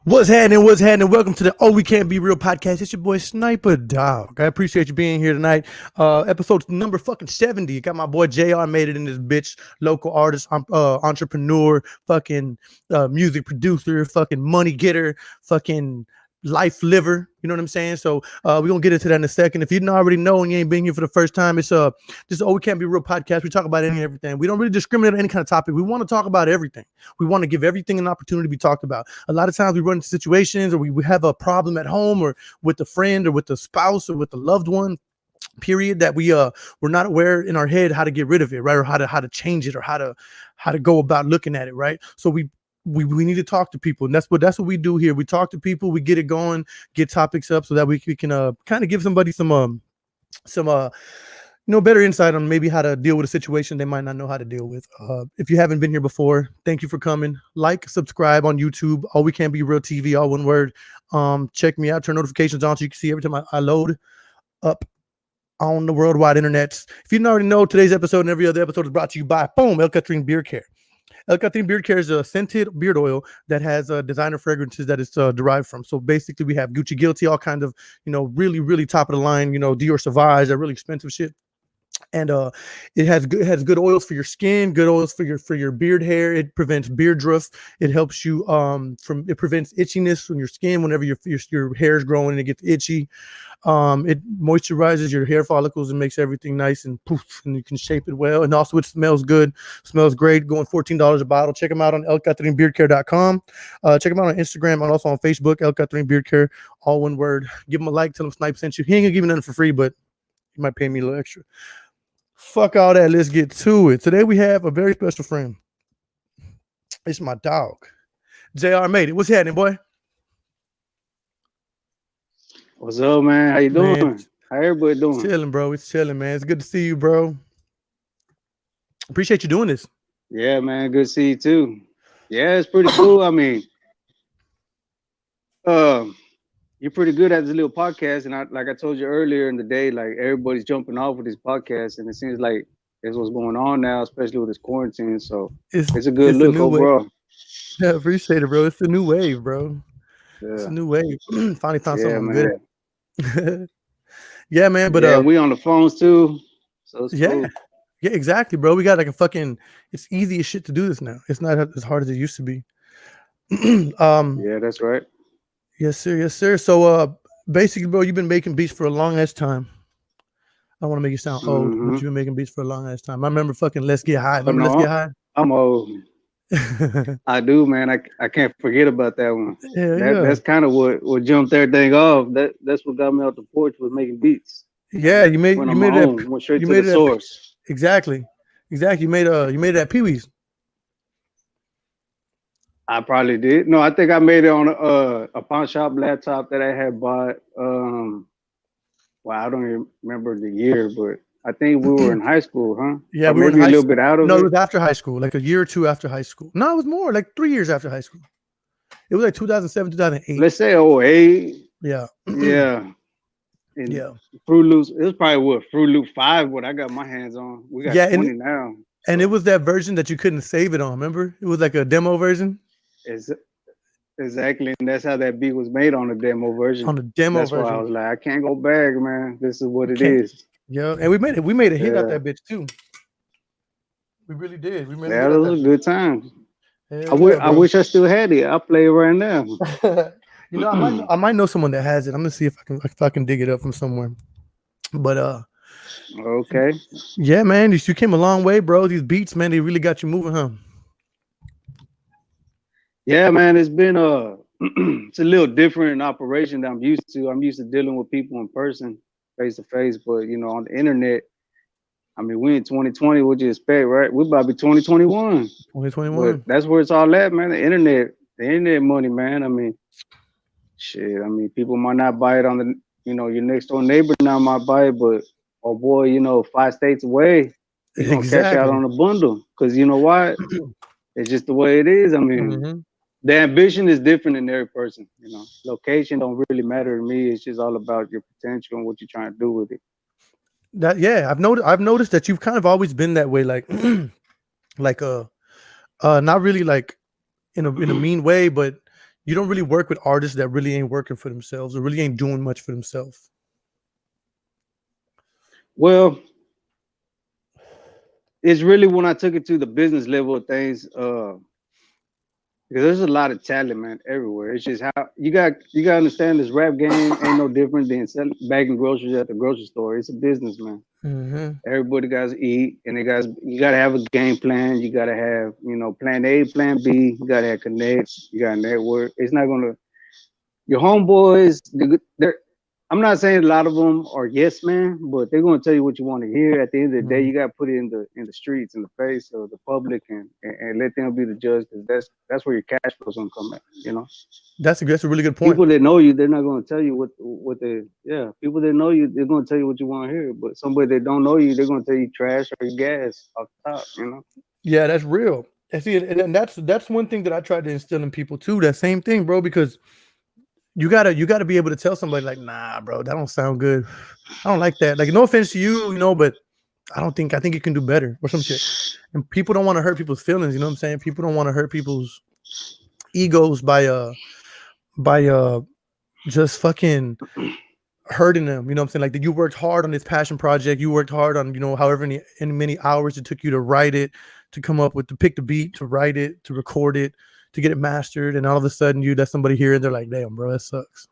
What's happening? What's happening? Welcome to the Oh We Can't Be Real podcast. It's your boy Sniper Dog. I appreciate you being here tonight. Episode number fucking 70. Got my boy Jae R Made It in this bitch. Local artist, entrepreneur, fucking music producer, fucking money getter, fucking life liver. You know what I'm saying? So we're gonna get into that in a second. If you didn't already know and you ain't been here for the first time, it's this Oh We Can't Be Real podcast. We talk about any and everything. We don't really discriminate on any kind of topic. We want to talk about everything. We want to give everything an opportunity to be talked about. A lot of times we run into situations or we have a problem at home or with a friend or with a spouse or with a loved one, period, that we're not aware in our head how to get rid of it, right? Or how to change it or how to go about looking at it, right? So we need to talk to people, and that's what we do here. We talk to people, we get it going, get topics up so that we can kind of give somebody some better insight on maybe how to deal with a situation they might not know how to deal with. If you haven't been here before, thank you for coming. Like, subscribe on YouTube. All We Can't Be Real TV, all one word. Check me out. Turn notifications on so you can see every time I load up on the worldwide internets. If you didn't already know, today's episode and every other episode is brought to you by boom, El Catherine Beard Care. El Catherine Beard Care is a scented beard oil that has designer fragrances that it's derived from. So basically, we have Gucci Guilty, all kinds of really really top of the line, Dior Sauvage, that really expensive shit. And it has good oils for your skin, good oils for your beard hair. It prevents beard druff. It helps you it prevents itchiness on your skin whenever your hair is growing and it gets itchy. It moisturizes your hair follicles and makes everything nice and poof, and you can shape it well. And also it smells good, smells great. Going $14 a bottle. Check them out on elcatrinbeardcare.com. Check them out on Instagram and also on Facebook, El Catherine Beard Care, all one word. Give them a like, tell them Snipe sent you. He ain't gonna give you nothing for free, but you might pay me a little extra. Fuck all that. Let's get to it. Today we have a very special friend. It's my dog, Jae R Made It. What's happening, boy? What's up, man? How you doing? Man, How everybody doing? chilling, bro. It's chilling, man. It's good to see you, bro. Appreciate you doing this. Yeah, man. Good to see you too. Yeah, it's pretty cool. I mean, you're pretty good at this little podcast, and like I told you earlier in the day, like everybody's jumping off with this podcast, and it seems like that's what's going on now, especially with this quarantine. So it's a good look overall. Yeah, appreciate it, bro. It's a new wave, bro. Yeah. It's a new wave. Finally found something man. good. Yeah, man. But we on the phones too. So it's cool. Yeah, exactly, bro. We got like it's easy as shit to do this now. It's not as hard as it used to be. Yeah, that's right. Yes, sir. Yes, sir. So basically, bro, you've been making beats for a long ass time. I don't want to make you sound old, but you've been making beats for a long ass time. I remember fucking Let's Get High. Remember Let's Get High? I'm old. I do, man. I can't forget about that one. That's kind of what jumped everything off. That's what got me off the porch, was making beats. Yeah, you made that. Went straight to the source. Exactly. You made it at Pee Wee's. I probably did. No, I think I made it on a pawn shop laptop that I had bought. Well, I don't even remember the year, but I think we were in high school, huh? Yeah, we were maybe a little bit out of it. No, it was after high school, like a year or two after high school. No, it was more, like 3 years after high school. It was like 2007, 2008. Let's say 08. Yeah. Yeah. And yeah. Fruit Loops. It was probably Fruit Loop 5, what I got my hands on. We got 20 now. And it was that version that you couldn't save it on, remember? It was like a demo version. Exactly, and that's how that beat was made, on the demo version. On the demo version. That's why I was like, I can't go back, man. This is what it is. Yeah, and we made a hit out that bitch too. We really did. That was a good time. I wish I still had it. I'll play it right now. I might know someone that has it. I'm gonna see if I can dig it up from somewhere. But okay. Yeah, man, you came a long way, bro. These beats, man, they really got you moving, huh? Yeah, man, it's been it's a little different operation than I'm used to. I'm used to dealing with people in person, face to face, but on the internet, I mean, we in 2020, what you expect, right? We're about to be 2021. 2021. But that's where it's all at, man. The internet money, man. I mean, shit. I mean, people might not buy it on the, your next door neighbor now might buy it, but oh boy, 5 states away, you're gonna catch out on a bundle. Because you know what? It's just the way it is. I mean, the ambition is different in every person. Location don't really matter to me. It's just all about your potential and what you're trying to do with it. I've noticed that you've kind of always been that way, like not really like in a mean way, but you don't really work with artists that really ain't working for themselves or really ain't doing much for themselves. Well, it's really when I took it to the business level of things. Because there's a lot of talent, man, everywhere. It's just how you got to understand this rap game ain't no different than bagging groceries at the grocery store. It's a business, man. Mm-hmm. Everybody got to eat, and you got to have a game plan. You got to have plan A, plan B. You got to have connects. You got to network. It's not gonna your homeboys. They're I'm not saying a lot of them are yes man, but they're gonna tell you what you want to hear. At the end of the day, Mm-hmm. you got to put it in the streets, in the face of the public, and let them be the judge. Because that's where your cash flow's gonna come at. That's a really good point. People that know you, they're not gonna tell you what they yeah. People that know you, they're gonna tell you what you want to hear. But somebody that don't know you, they're gonna tell you trash or gas off the top. Yeah, that's real. And see, and that's one thing that I tried to instill in people too. That same thing, bro, because you gotta be able to tell somebody like, nah, bro, that don't sound good. I don't like that. Like, no offense to you, but I think you can do better or some shit. And people don't want to hurt people's feelings. You know what I'm saying? People don't want to hurt people's egos by just fucking hurting them. You know what I'm saying? Like, that you worked hard on this passion project. You worked hard on however many hours it took you to write it, to come up with, to pick the beat, to write it, to record it, to get it mastered, and all of a sudden you let somebody hear it, they're like, damn, bro, that sucks.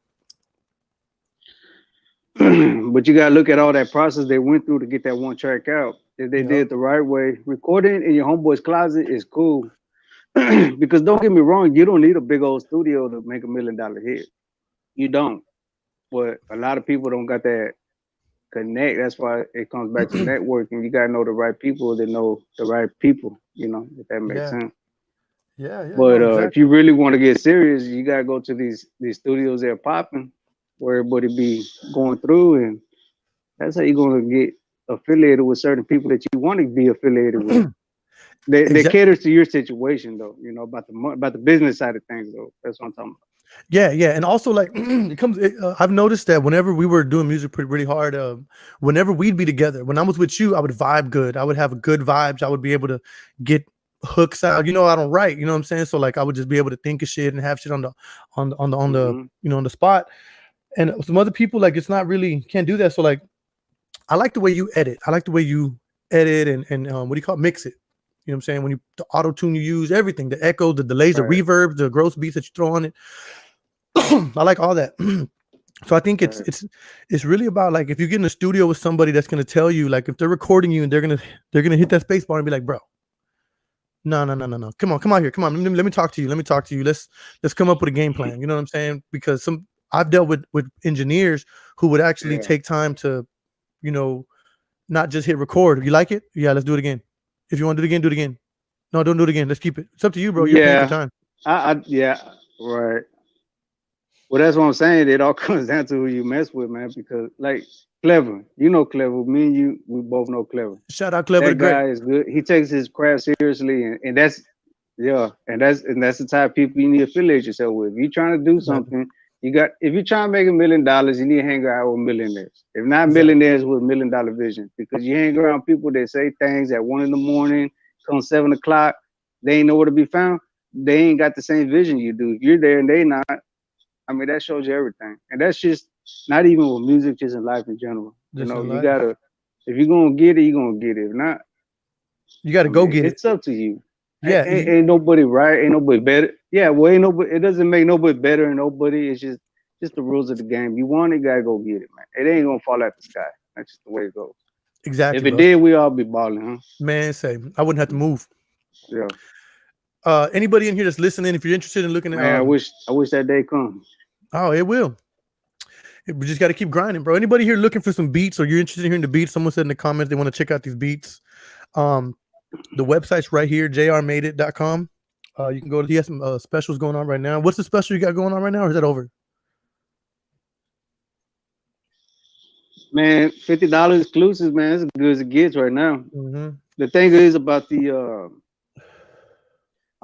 But you gotta look at all that process they went through to get that one track out. If they did Yep. it the right way, recording in your homeboy's closet is cool. Because don't get me wrong, you don't need a big old studio to make $1 million hit. You don't. But a lot of people don't got that connect. That's why it comes back to networking. You gotta know the right people that know the right people. If that makes Yeah. sense. Yeah. No, But if you exactly. really want to get serious, you gotta go to these studios that are popping, where everybody be going through, and that's how you're gonna get affiliated with certain people that you want to be affiliated with. They Exactly. caters to your situation though. About the business side of things though. That's what I'm talking Yeah, and also like I've noticed that whenever we were doing music really hard, whenever we'd be together, when I was with you, I would vibe good. I would have good vibes. I would be able to get hooks out. I don't write. You know what I'm saying? So like I would just be able to think of shit and have shit on the about. on the spot. And some other people, like, it's not really, can't do that. So like I like the way you edit. I like the way you edit and what do you call it? Mix it. You know what I'm saying? When you the auto tune you use, everything, the echo, the delays, the Right, reverb, the gross beats that you throw on it. I like all that. So I think it's right. it's it's really about, like, if you get in a studio with somebody that's gonna tell you, like, if they're recording you and they're gonna hit that space bar and be like, bro, no. Come on here. Come on. Let me talk to you. Let me talk to you. Let's come up with a game plan. You know what I'm saying? Because I've dealt with engineers who would actually Yeah. take time to, you know, not just hit record. You like it? Yeah, let's do it again. If you want to do it again, do it again. No, don't do it again. Let's keep it. It's up to you, bro. You're paying for Yeah. time. Yeah. Right. Well, that's what I'm saying. It all comes down to who you mess with, man. Because like Clever, Clever. Me and you, we both know Clever. Shout out Clever the That Great. guy is good. He takes his craft seriously, and that's yeah, and that's the type of people you need to affiliate yourself with. If you're trying to do Exactly. something, if you're trying to make $1 million, you need to hang out with millionaires. If not Exactly. millionaires with $1 million vision, because you hang around people that say things at 1 in the morning, come 7 o'clock, they ain't nowhere to be found. They ain't got the same vision you do. If you're there and they not, I mean, that shows you everything. And that's just not even with music, just in life in general. Just in You life. gotta, if you're gonna get it, you're gonna get it. If not, You got to I go mean, get it. it's up to you. Yeah. Ain't nobody right, ain't nobody better. Yeah, well, ain't nobody. It doesn't make nobody better than nobody. It's just the rules of the game. You want it, you gotta go get it, man. It ain't gonna fall out the sky. That's just the way it goes. If Exactly, it bro. did, we all be balling, Man, say I wouldn't have to move. huh? Yeah, Anybody in here that's listening, if you're interested in looking at, man. I wish that day come. oh, it will. We just got to keep grinding, bro. Anybody here looking for some beats, or you're interested in hearing the beats? Someone said in the comments they want to check out these beats. Um, the website's right here, jrmadeit.com. You can go to, he has some specials going on right now. What's the special you got going on right now, or is that over? Man, $50 exclusives, man. It's as good as it gets right now. Mm-hmm. The thing is about I'm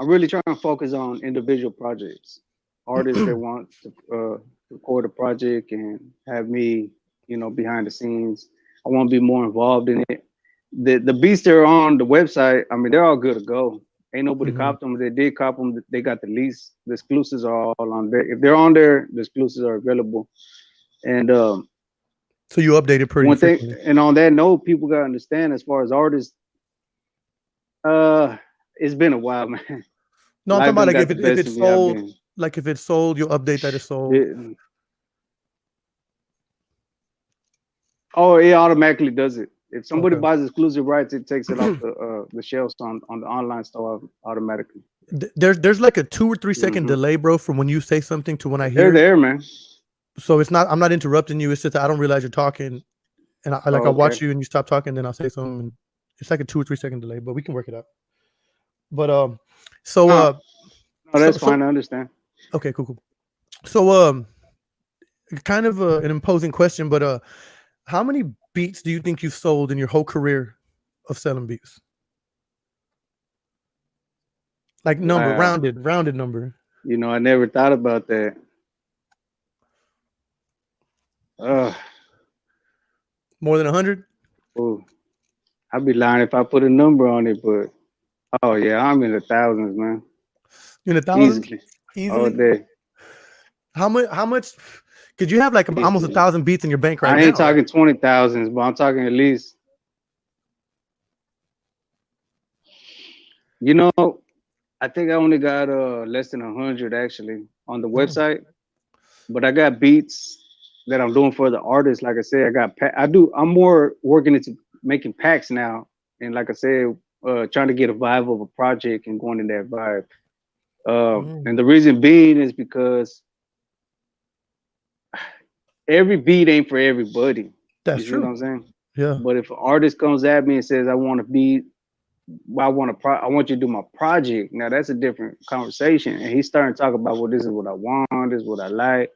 really trying to focus on individual projects, artists that want to record a project and have me, behind the scenes. I want to be more involved in it. The beats that are on the website, I mean, they're all good to go. Ain't nobody Hmm. copped them. They did cop them. They got the lease. The exclusives are all on there. If they're on there, the exclusives are available. And So you update it pretty one thing, frequently. and on that note, people gotta understand as far as artists, uh, it's been a while, man. No, I'm talking Life about done like got the if best of it's me. I've sold, been. like if it's sold, you'll update that it's sold. It, oh, it automatically does it. If somebody Okay. buys exclusive rights, it takes it off the shelves on the online store automatically. There's like a 2 or 3 second Hmm. delay, bro, from when you say something to when I They're hear it. there, man. So it's not, I'm not interrupting you. It's just that I don't realize you're talking, and I like Oh, I okay. watch you and you stop talking, then I'll say something. And it's like a 2 or 3 second delay, but we can work it out. But so No, uh, no, so that's so fine. I understand. okay, cool, cool. So kind of an imposing question, but how many beats do you think you've sold in your whole career of selling beats? Like number, Wow. rounded number. I never thought about that. Uh, More than 100? ooh, I'd be lying if I put a number on it, but oh yeah, I'm in the thousands, man. In the thousands? Easily, all Easily? day, How much? How much? Because you have like almost a easily. thousand beats in your bank right I ain't now, right? talking 20,000s, but I'm talking at least. You know, I think I only got less than 100 actually on the Mm. website, but I got beats that I'm doing for the artists. Like I said, I'm more working into making packs now, and like I said, trying to get a vibe of a project and going in that vibe. Mm. And the reason being is because every beat ain't for everybody. You That's see what true. I'm saying? Yeah. But if an artist comes at me and says, "I want to be, I want you to do my project," now that's a different conversation. And he's starting to talk about, well, this is what I want, this is what I like.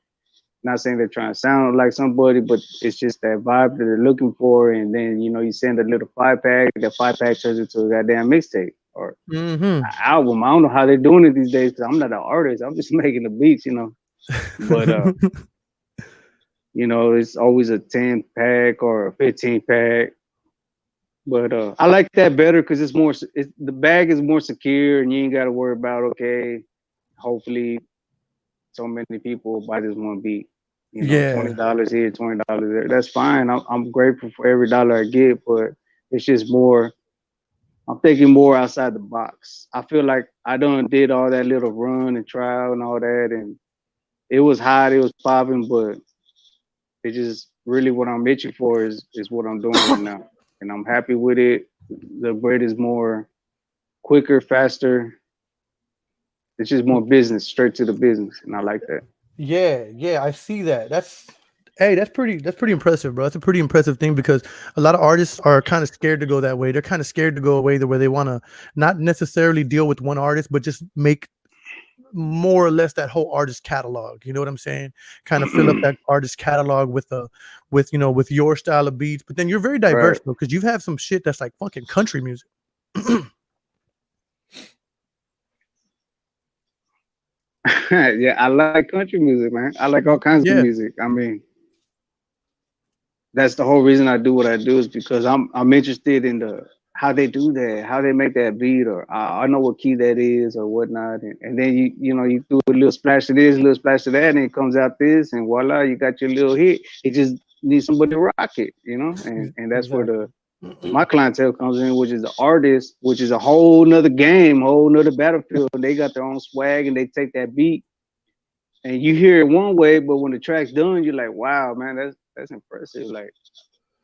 Not saying they're trying to sound like somebody, but it's just that vibe that they're looking for. And then you send a little 5 pack. That 5 pack turns into a goddamn mixtape or Mm-hmm. an album. I don't know how they're doing it these days because I'm not an artist. I'm just making the beats. But it's always a 10 pack or a 15 pack. But I like that better because the bag is more secure and you ain't got to worry about, okay, hopefully so many people buy this one beat. Yeah. $20 here, $20 there. That's fine. I'm grateful for every dollar I get, but it's just more. I'm thinking more outside the box. I feel like I done did all that little run and trial and all that, and it was hot, it was popping, but it's just really what I'm itching for is what I'm doing right now, and I'm happy with it. The bread is more quicker, faster. It's just more business, straight to the business, and I like that. Yeah, yeah, I see that. That's pretty impressive, bro. That's a pretty impressive thing because a lot of artists are kind of scared to go that way. They're kind of scared to go away the way they want to not necessarily deal with one artist, but just make more or less that whole artist catalog. You know what I'm saying? Kind of fill up that artist catalog with your style of beats. But then you're very diverse Right. though, because you've had some shit that's like fucking country music. Yeah, I like country music, man. I like all kinds of Yeah. music. I mean, that's the whole reason I do what I do is because I'm interested in the how they do that, how they make that beat, or I know what key that is or whatnot, and then you do a little splash of this, a little splash of that, and it comes out this, and voila, you got your little hit. It just needs somebody to rock it, and that's where Exactly. the my clientele comes in, which is the artist, which is a whole nother game, whole nother battlefield. They got their own swag and they take that beat and you hear it one way, but when the track's done, you're like, wow, man, that's impressive. Like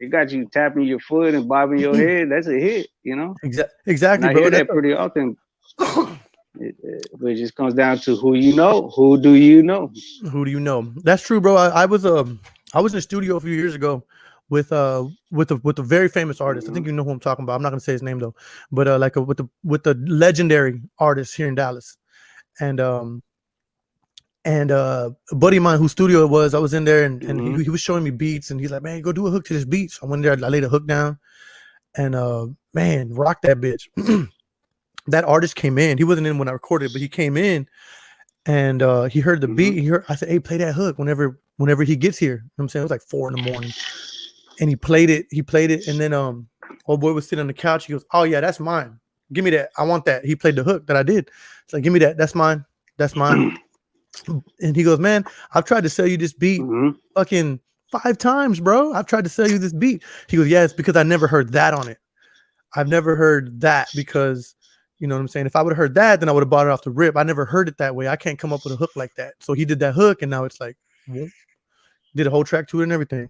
it got you tapping your foot and bobbing your head. That's a hit. And Exactly, I bro. hear And that's that pretty often. But it just comes down to who you know. Who do you know? who do you know? That's true, bro. I was in the studio a few years ago with a very famous artist. I Hmm. think you know who I'm talking about. I'm not gonna say his name though, but with the legendary artist here in Dallas, and a buddy of mine whose studio it was, I was in there and he, Hmm. he was showing me beats and he's like, man, go do a hook to this beat. So I went there, I laid a hook down and man, rock that bitch. That artist came in. He wasn't in when I recorded, but he came in and he heard the Hmm. beat. I said, "Hey, play that hook whenever he gets here." You know what I'm saying? It was like 4 in the morning, and he played it. And then old boy was sitting on the couch. He goes, "Oh yeah, that's mine." Give me that. I want that. He played the hook that I did. It's like, give me that. That's mine. That's mine. And he goes, man, I've tried to sell you this beat fucking 5 times, bro. I've tried to sell you this beat. He goes, yeah, it's because I never heard that on it. I've never heard that because, you know what I'm saying? If I would have heard that, then I would have bought it off the rip. I never heard it that way. I can't come up with a hook like that. So he did that hook, and now it's like, did a whole track to it and everything.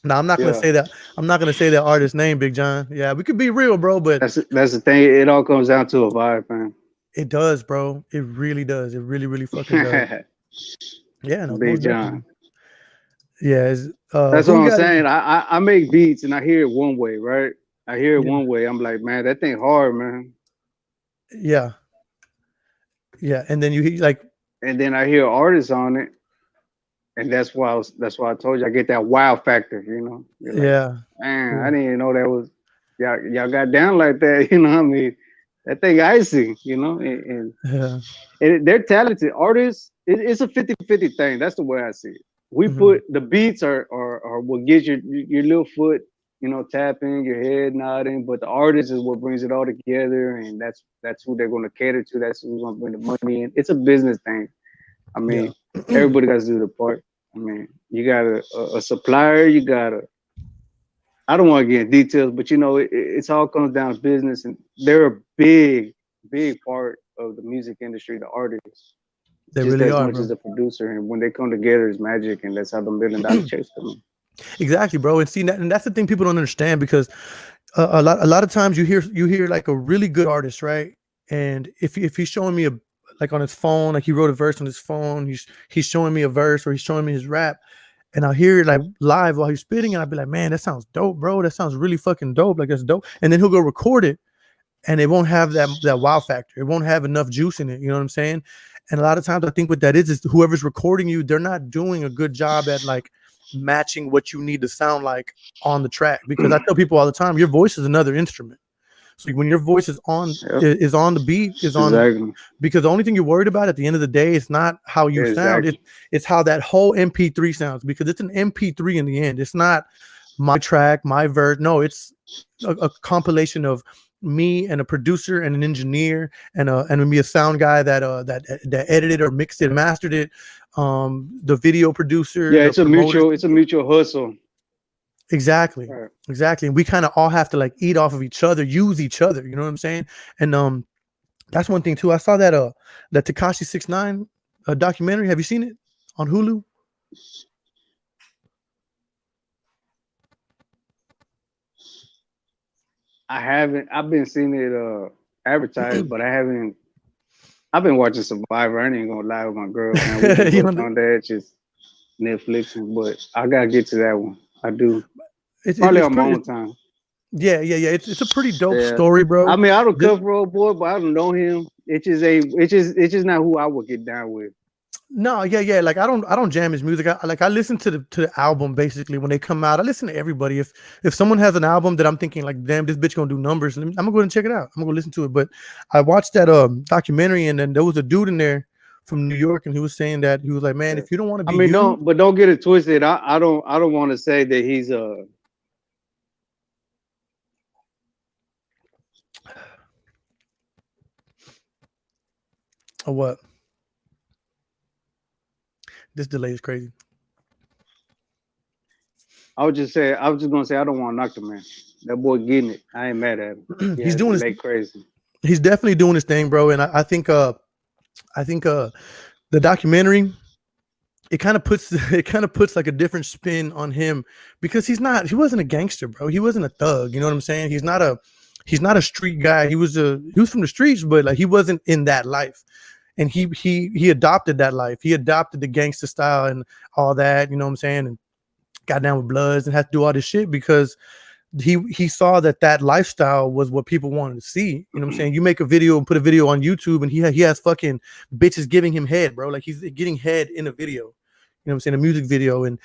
Now I'm not gonna say that. I'm not gonna say that artist's name, Big John. Yeah, we could be real, bro, but that's the thing. It all comes down to a vibe, man. it does, bro. It really does. It really, really fucking does. Yeah, no, Big John. Yeah, that's what I'm saying. I make beats and I hear it one way, right? I hear it one way. I'm like, man, that thing hard, man. Yeah. Yeah, and then you like, and then I hear artists on it, and that's why I told you I get that wow factor, you know. Like, yeah. Man, I didn't even know that was y'all got down like that, you know what I mean? That thing icy, you know, and they're talented artists. It's a 50-50 thing. That's the way I see it. We put the beats are what gets your little foot, you know, tapping, your head nodding, but the artist is what brings it all together, and that's who they're going to cater to. That's who's going to bring the money in. It's a business thing. I mean, everybody got to do the part. I mean, you got a supplier, you got I don't want to get in details, but you know, it's all comes down to business, and they're a big part of the music industry, the artists. They just really as are, much bro. as the producer, and when they come together, it's magic, and that's how the $1 million checks come. Exactly, bro. And see, and that's the thing people don't understand, because a lot of times you hear like a really good artist, right? And if he's showing me like on his phone, like he wrote a verse on his phone, he's showing me a verse, or he's showing me his rap, and I'll hear it like live while he's spitting, and I'll be like, man, that sounds dope, bro. That sounds really fucking dope. Like, that's dope. And then he'll go record it, and it won't have that wow factor. It won't have enough juice in it. You know what I'm saying? And a lot of times I think what that is whoever's recording you, they're not doing a good job at like matching what you need to sound like on the track. Because I tell people all the time, your voice is another instrument. So when your voice is on the beat, because the only thing you're worried about at the end of the day is not how you sound, it's how that whole MP3 sounds, because it's an MP3 in the end. It's not my track, my verse. No, it's a compilation of me and a producer and an engineer and me, a sound guy that edited or mixed it, mastered it, the video producer. Yeah, it's a mutual hustle. Exactly. Right. Exactly. And we kind of all have to like eat off of each other, use each other, you know what I'm saying? And that's one thing too. I saw that that Tekashi 6ix9ine documentary. Have you seen it on Hulu? I haven't. I've been seeing it advertised, but I haven't. I've been watching Survivor. I ain't gonna lie with my girl, man. We on that, just Netflixing, but I gotta get to that one. I do. It's probably on my own time. Yeah. It's a pretty dope story, bro. I mean, I don't cover old boy, but I don't know him. It's just not who I would get down with. No, yeah. Like I don't jam his music. I listen to the album basically when they come out. I listen to everybody. If someone has an album that I'm thinking like, damn, this bitch gonna do numbers, I'm gonna go ahead and check it out. I'm gonna go listen to it. But I watched that documentary, and then there was a dude in there from New York, and he was saying that he was like, man, if you don't want to be, don't get it twisted. I don't want to say that he's a. What? This delay is crazy. I was just gonna say I don't want to knock the man. That boy getting it. I ain't mad at him. He's doing his crazy. He's definitely doing his thing, bro. And I think the documentary, it kind of puts like a different spin on him, because he wasn't a gangster, bro. He wasn't a thug. You know what I'm saying? He's not a street guy. He was from the streets, but like he wasn't in that life. And he adopted that life. He adopted the gangster style and all that, you know what I'm saying? And got down with Bloods and had to do all this shit because he saw that lifestyle was what people wanted to see. You know what I'm saying? You make a video and put a video on YouTube, and he has fucking bitches giving him head, bro. Like he's getting head in a video. You know what I'm saying? A music video, and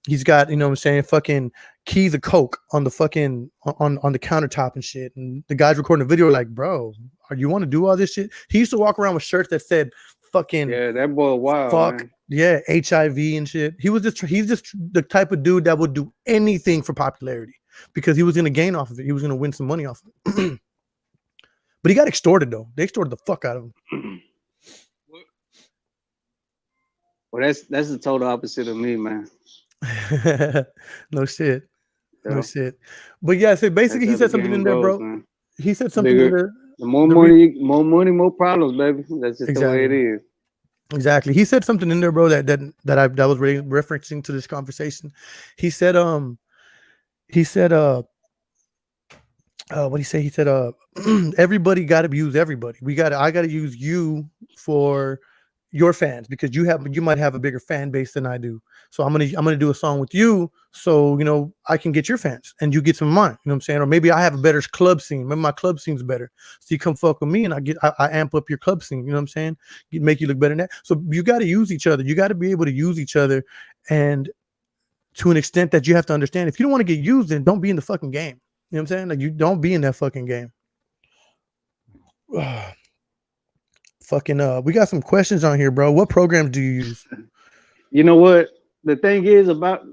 he's got, you know what I'm saying, fucking keys of coke on the fucking on the countertop and shit. And the guy's recording the video like, bro, you want to do all this shit? He used to walk around with shirts that said fucking that boy wild, fuck, man. Yeah, HIV and shit. He's just the type of dude that would do anything for popularity because he was gonna gain off of it. He was gonna win some money off of it. But he got extorted though. They extorted the fuck out of Well, that's the total opposite of me, man. him. No shit. No So shit. But yeah, so that's basically he how the said something in game there, goes, bro. man. He said something in Bigger, there. the more The re- money, more problems, baby. That's just the way exactly. it is. Exactly. He said something in there, bro, that was referencing to this conversation. He said, he said, what he say? He said, everybody got to use everybody. I got to use you for your fans because you might have a bigger fan base than I do. So I'm gonna do a song with you, so I can get your fans and you get some of mine. You know what I'm saying? Or maybe I have a better club scene. Maybe my club scene's better, so you come fuck with me and I amp up your club scene. You know what I'm saying? Make you look better than that. So you got to use each other. You got to be able to use each other, and to an extent that you have to understand. If you don't want to get used, then don't be in the fucking game. You know what I'm saying? Like you don't be in that fucking game. Fucking we got some questions on here, bro. What programs do you use? You know what? The thing is about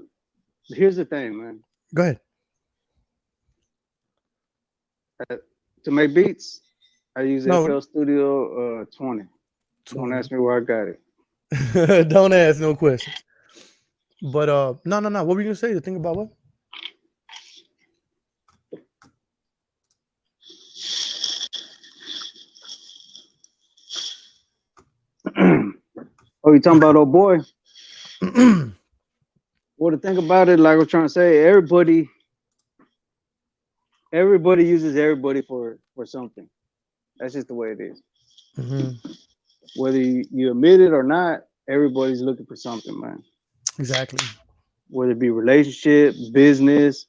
here's the thing, man. Go ahead. To make beats, I use No, FL Studio 20. Don't 20. ask me where I got it. Don't ask no questions. But no. What were you gonna say? The thing about what? Oh, you talking about old boy? Well, the thing about it, like I was trying to say, everybody uses everybody for something. That's just the way it is. Mm-hmm. Whether you admit it or not, everybody's looking for something, man. Exactly. Whether it be relationship, business,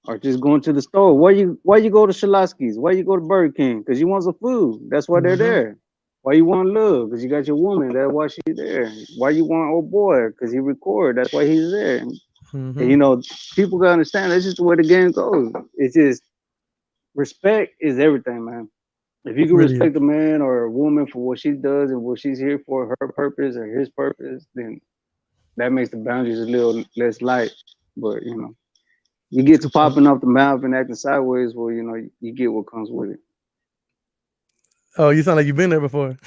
or just going to the store. Why you go to Shalasky's? Why you go to Burger King? Because you want some food. That's why they're Mm-hmm. there. Why you want love? Because you got your woman. That's why she's there. Why you want old boy? Because he record. That's why he's there. And Mm-hmm. people gotta understand that's just the way the game goes. It's just respect is everything, man. If you can Really is. respect a man or a woman for what she does and what she's here for, her purpose or his purpose, then that makes the boundaries a little less light. But you That's a get to good point. popping off the mouth and acting sideways, well, you get what comes with it. Oh, you sound like you've been there before.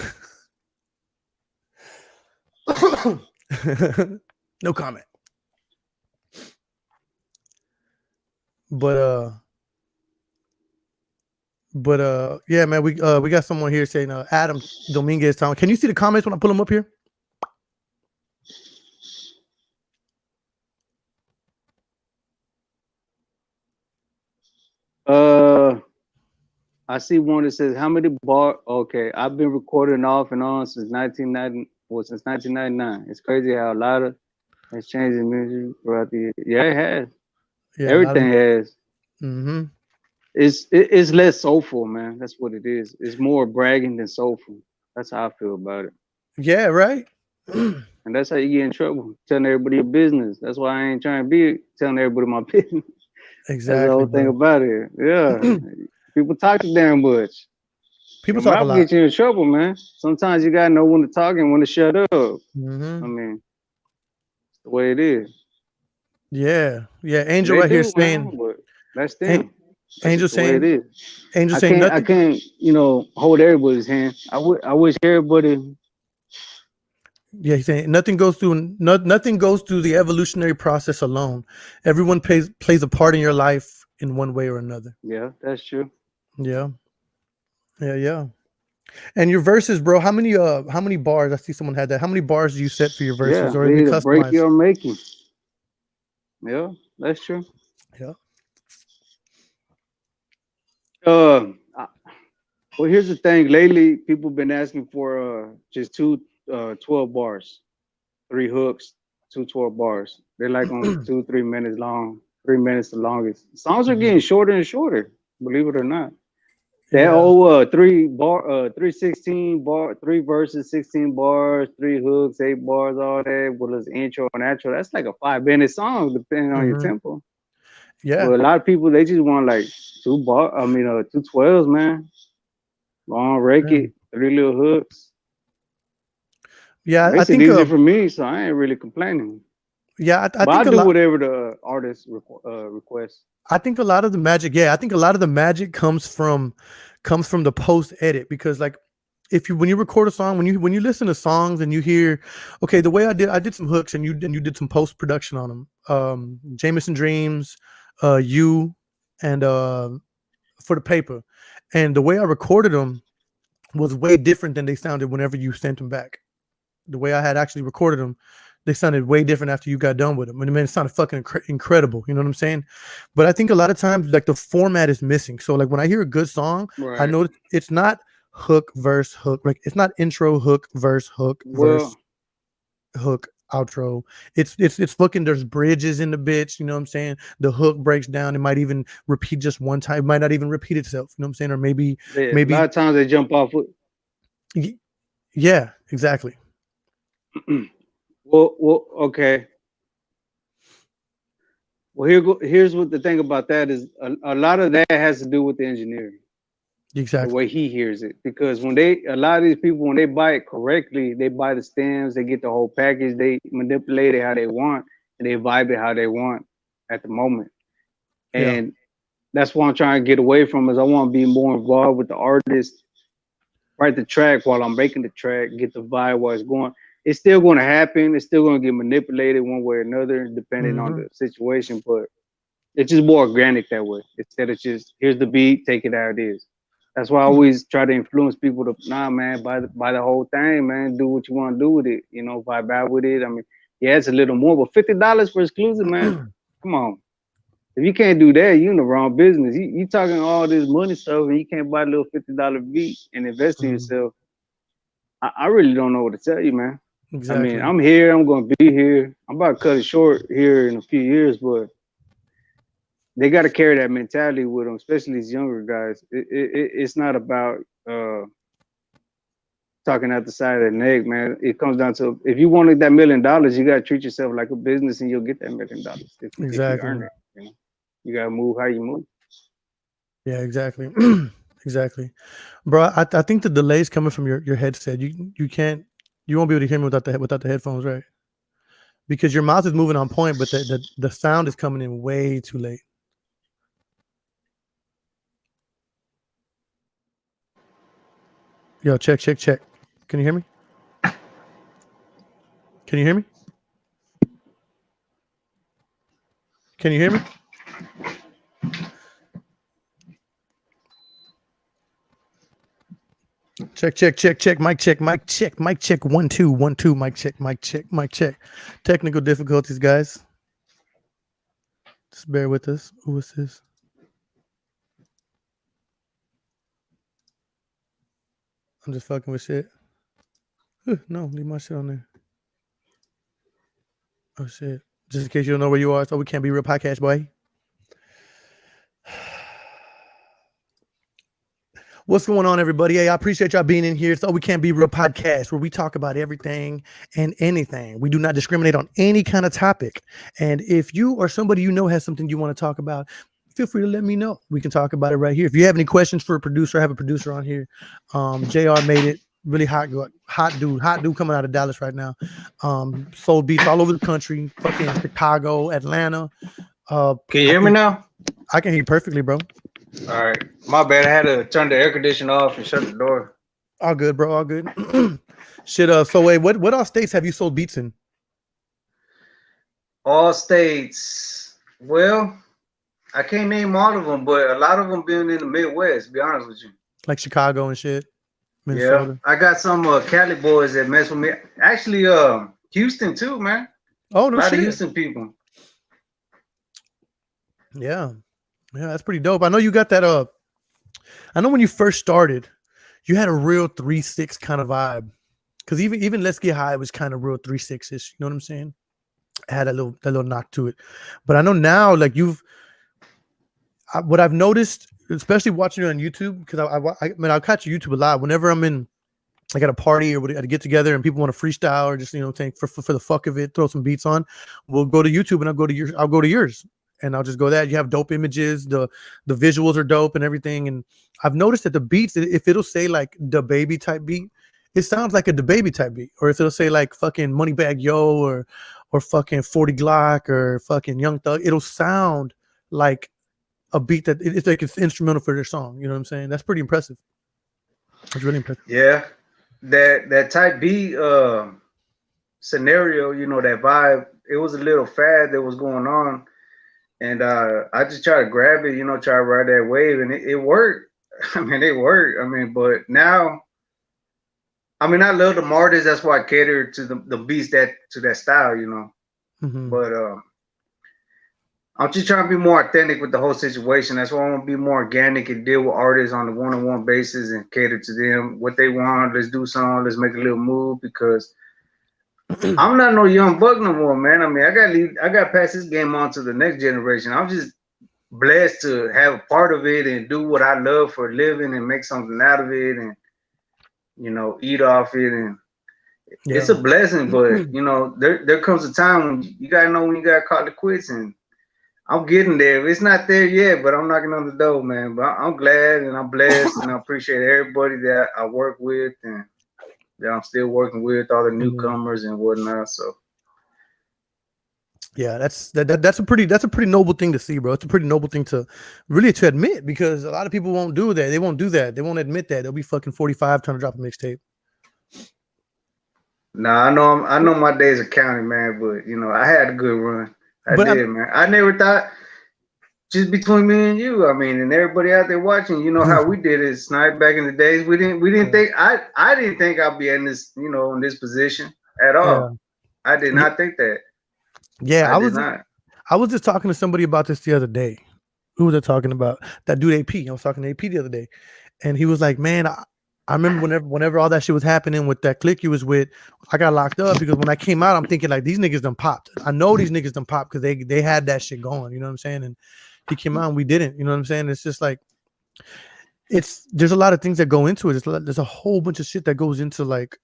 No comment. But yeah, man, we got someone here saying Adam Dominguez town. Can you see the comments when I pull them up here? Uh, I see one that says how many bar. Okay, I've been recording off and on since 1990. Well, since 1999. It's crazy how a lot of has changed in music throughout the years. Yeah, it has. Yeah, a lot of. Everything has. Mm-hmm. It's less soulful, man. That's what it is. It's more bragging than soulful. That's how I feel about it. Yeah, right. And that's how you get in trouble, telling everybody your business. That's why I ain't trying to be telling everybody my business. That's the Exactly, whole thing bro. about it. Yeah. People talk too damn much. People Your talk a mouth lot. get you in trouble, man. Sometimes you gotta know when to talk and when to shut up. I Mm-hmm. mean, it's the way it is. Yeah, yeah. And Angel they right here do, man, saying, but that's An- them. That's Angel just the way it saying, is. Angel I saying can't I nothing. can't, hold everybody's hand. I wish everybody. Yeah, he's saying nothing goes through the evolutionary process alone. Everyone plays a part in your life in one way or another. Yeah, that's true. Yeah, yeah. And your verses, bro. How many bars? I see someone had that. How many bars do you set for your verses, Yeah, or is they it either break you customized? or make you. Yeah, that's true. Yeah. Uh, I- well, here's the thing. Lately, people been asking for just two 12 bars, three hooks, two 12 bars. They're like on 2 3 minutes long, 3 minutes the longest. Songs are Mhm. getting shorter and shorter. Believe it or not. That Yeah. old 316 bar, three verses, 16 bars, three hooks, 8 bars, all that with his intro and outro. That's like a 5 minute song, depending on your Hmm. tempo. Yeah. But a lot of people they just want like two 12s, man. Long Yeah. record, three little hooks. Yeah. I Makes it think. easier for me, so I ain't really complaining. Yeah. I But I think a do lot. whatever the artist requests. I think a lot of the magic. Yeah. I think a lot of the magic comes from comes from the post edit, because like if you when you record a song, when you listen to songs and you hear, okay, the way I did some hooks and you did some post production on them, Jameson Dreams, you, and for the paper, and the way I recorded them was way different than they sounded whenever you sent them back. The way I had actually recorded them, they sounded way different after you got done with them. And I mean, it sounded fucking incredible. You know what I'm saying? But I think a lot of times, like the format is missing. So like when I hear a good song, I Right. know it's not hook verse hook. Like it's not intro hook verse hook Well, verse hook outro. It's fucking. There's bridges in the bits. You know what I'm saying? The hook breaks down. It might even repeat just one time. It might not even repeat itself. You know what I'm saying? Or a lot maybe of times they jump off with. yeah, exactly. Well, okay. Well, here's what the thing about that is. A lot of that has to do with the engineering, the Exactly. way he hears it. Because a lot of these people, when they buy it correctly, they buy the stems, they get the whole package, they manipulate it how they want, and they vibe it how they want at the moment. Yeah. And that's what I'm trying to get away from. Is I want to be more involved with the artist, write the track while I'm making the track, get the vibe while it's going. It's still going to happen. It's still going to get manipulated one way or another, depending on Hmm. the situation. But it's just more organic that way. Instead of just here's the beat, take it how it is. That's why I always try to influence people to man, buy the whole thing, man. Do what you want to do with it. You know, vibe out with it. I mean, yeah, it's a little more, but $50 for exclusive, man. Come on. If you can't do that, you in the wrong business. You talking all this money stuff and you can't buy a little $50 beat and invest in Hmm. yourself. I really don't know what to tell you, man. I mean, Exactly. I'm here. I'm gonna be here. I'm about to cut it short here in a few years, but they got to carry that mentality with them, especially these younger guys. It's not about uh, talking out the side of the neck, man. It comes down to if you wanted that $1 million, you got to treat yourself like a business, and you'll get that $1 million if you Exactly. earn it. You know, you got to move how you move. Yeah, exactly. Exactly. Bro, I think the delay is coming from your headset. You won't be able to hear me without the headphones, right? Because your mouth is moving on point, but the sound is coming in way too late. Yo, check, check, check. Can you hear me? Can you hear me? Can you hear me? Check, check, check, check, mic check, mic check, mic check, 1 2 1 2, mic check, mic check, mic check. Technical difficulties, guys. Just bear with us. Who is this? I'm just fucking with shit. No, leave my shit on there. Oh shit. Just in case you don't know where you are, so we can't be real podcast, boy. What's going on, everybody? Hey, I appreciate y'all being in here. So we can't be real podcast where we talk about everything and anything. We do not discriminate on any kind of topic. And if you or somebody you know has something you want to talk about, feel free to let me know. We can talk about it right here. If you have any questions for a producer, I have a producer on here. Jae R Made It. Really hot dude coming out of Dallas right now. Sold beats all over the country, fucking Chicago, Atlanta. Can you I hear me think now? I can hear you perfectly, bro. All right, my bad. I had to turn the air conditioner off and shut the door. All good, bro. All good. Shit. So wait, what all states have you sold beats in? All states. Well, I can't name all of them, but a lot of them been in the Midwest. To be honest with you. Like Chicago and shit, Yeah, Minnesota. I got some Cali boys that mess with me. Actually, Houston too, man. Oh A no lot of shit. Houston people. Yeah, yeah, that's pretty dope. I know you got that. I know when you first started, you had a real 3-6 kind of vibe. Cause even Let's Get High was kind of real 3-6 ish. You know what I'm saying? It had that little knock to it. But I know now, like what I've noticed, especially watching you on YouTube, because I mean, I'll catch YouTube a lot whenever I'm in like at a party or at a get together and people want to freestyle or just take for the fuck of it, throw some beats on. We'll go to YouTube and I'll go to yours and I'll just go that. You have dope images, the visuals are dope and everything. And I've noticed that the beats, if it'll say like the baby type beat, it sounds like a the baby type beat. Or if it'll say like fucking Moneybag Yo or fucking 40 Glock or fucking Young Thug, it'll sound like a beat that it's like it's instrumental for their song. You know what I'm saying? That's pretty impressive. That's really impressive. Yeah, that type B scenario, you know, that vibe. It was a little fad that was going on, and I just try to grab it, you know, try to ride that wave, and it worked. I mean, it worked. I mean, but now, I mean, I love the artists. That's why I cater to the beats that to that style, you know. Mm-hmm. But I'm just trying to be more authentic with the whole situation. That's why I want to be more organic and deal with artists on a one-on-one basis and cater to them what they want. Let's do something. Let's make a little move because I'm not no young buck no more, man. I mean, I got to pass this game on to the next generation. I'm just blessed to have a part of it and do what I love for a living and make something out of it and you know eat off it and it's a blessing. But you know, there comes a time when you gotta know when you gotta call it quits and I'm getting there. It's not there yet, but I'm knocking on the door, man. But I'm glad and I'm blessed and I appreciate everybody that I work with and that I'm still working with, all the newcomers and whatnot. So yeah, that's a pretty noble thing to see, bro. It's a pretty noble thing to really to admit because a lot of people won't do that. They won't do that. They won't admit that. They'll be fucking 45 trying to drop a mixtape. Nah, I know my days are counting, man, but you know, I had a good run. I did, man. I never thought just between me and you, I mean, and everybody out there watching, you know how we did it, Snipe, back in the days. We didn't think I didn't think I'd be in this, you know, in this position at all. Yeah. I did not think that. Yeah, I was just talking to somebody about this the other day. Who was I talking about? That dude AP. I was talking to AP the other day, and he was like, "Man, I remember whenever all that shit was happening with that clique you was with, I got locked up because when I came out, I'm thinking like these niggas done popped. I know these niggas done popped because they had that shit going. You know what I'm saying? And he came out and we didn't. You know what I'm saying? It's just like there's a lot of things that go into it. There's a whole bunch of shit that goes into like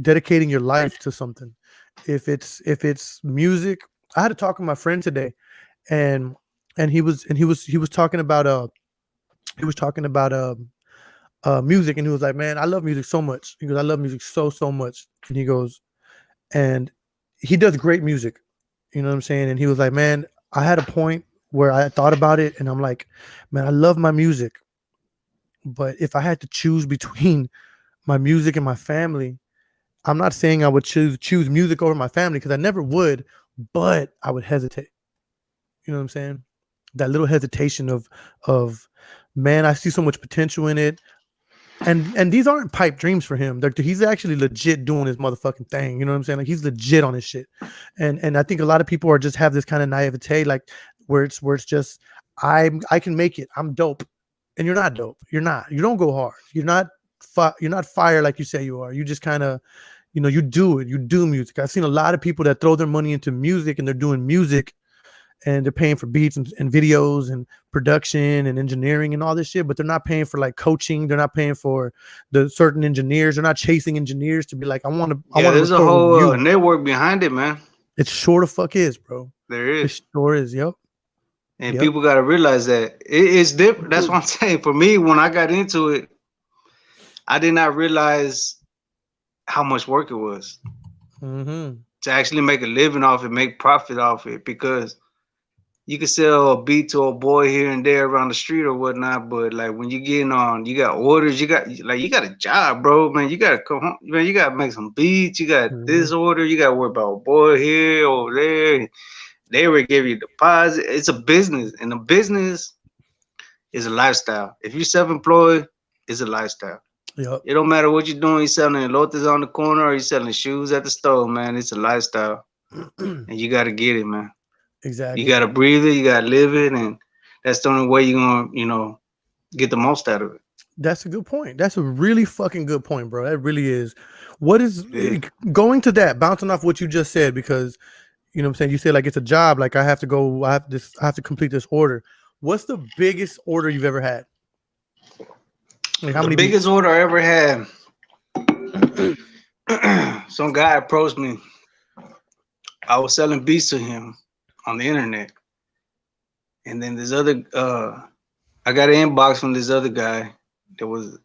dedicating your life to something. If it's music, I had to talk with my friend today, and he was talking about music, and he was like, man, I love music so much. He goes, I love music so much, and he goes, and he does great music, you know what I'm saying? And he was like, man, I had a point where I thought about it, and I'm like, man, I love my music, but if I had to choose between my music and my family, I'm not saying I would choose music over my family because I never would, but I would hesitate. You know what I'm saying? That little hesitation of man, I see so much potential in it. And these aren't pipe dreams for him. He's actually legit doing his motherfucking thing. You know what I'm saying? Like he's legit on his shit. And I think a lot of people are just have this kind of naivete, like where it's just I can make it. I'm dope. And you're not dope. You're not. You don't go hard. You're not fire like you say you are. You just kind of, you know, you do it. You do music. I've seen a lot of people that throw their money into music and they're doing music and they're paying for beats and videos and production and engineering and all this shit, but they're not paying for like coaching. They're not paying for the certain engineers. They're not chasing engineers to be like, I want to. There's a whole network behind it, man. It sure the fuck is, bro. There is. It sure is. Yep. And people got to realize that it's different. That's what I'm saying. For me, when I got into it, I did not realize how much work it was to actually make a living off it, make profit off it, because you can sell a beat to a boy here and there around the street or whatnot, but like when you getting on, you got orders, you got a job, bro, man. You gotta come home, man. You gotta make some beats. You got this order. You gotta worry about a boy here over there. They will give you a deposit. It's a business, and a business is a lifestyle. If you're self-employed, it's a lifestyle. Yep. It don't matter what you're doing. You're selling elotes on the corner or you're selling shoes at the store, man. It's a lifestyle, and you gotta get it, man. Exactly. You gotta breathe it, you gotta live it, and that's the only way you're gonna, you know, get the most out of it. That's a good point. That's a really fucking good point, bro. That really is. What is going to that, bouncing off what you just said, because you know what I'm saying, you say like it's a job, like I have to complete this order. What's the biggest order you've ever had? Like how many biggest order I ever had? Some guy approached me. I was selling beats to him on the internet, and then this other I got an inbox from this other guy that was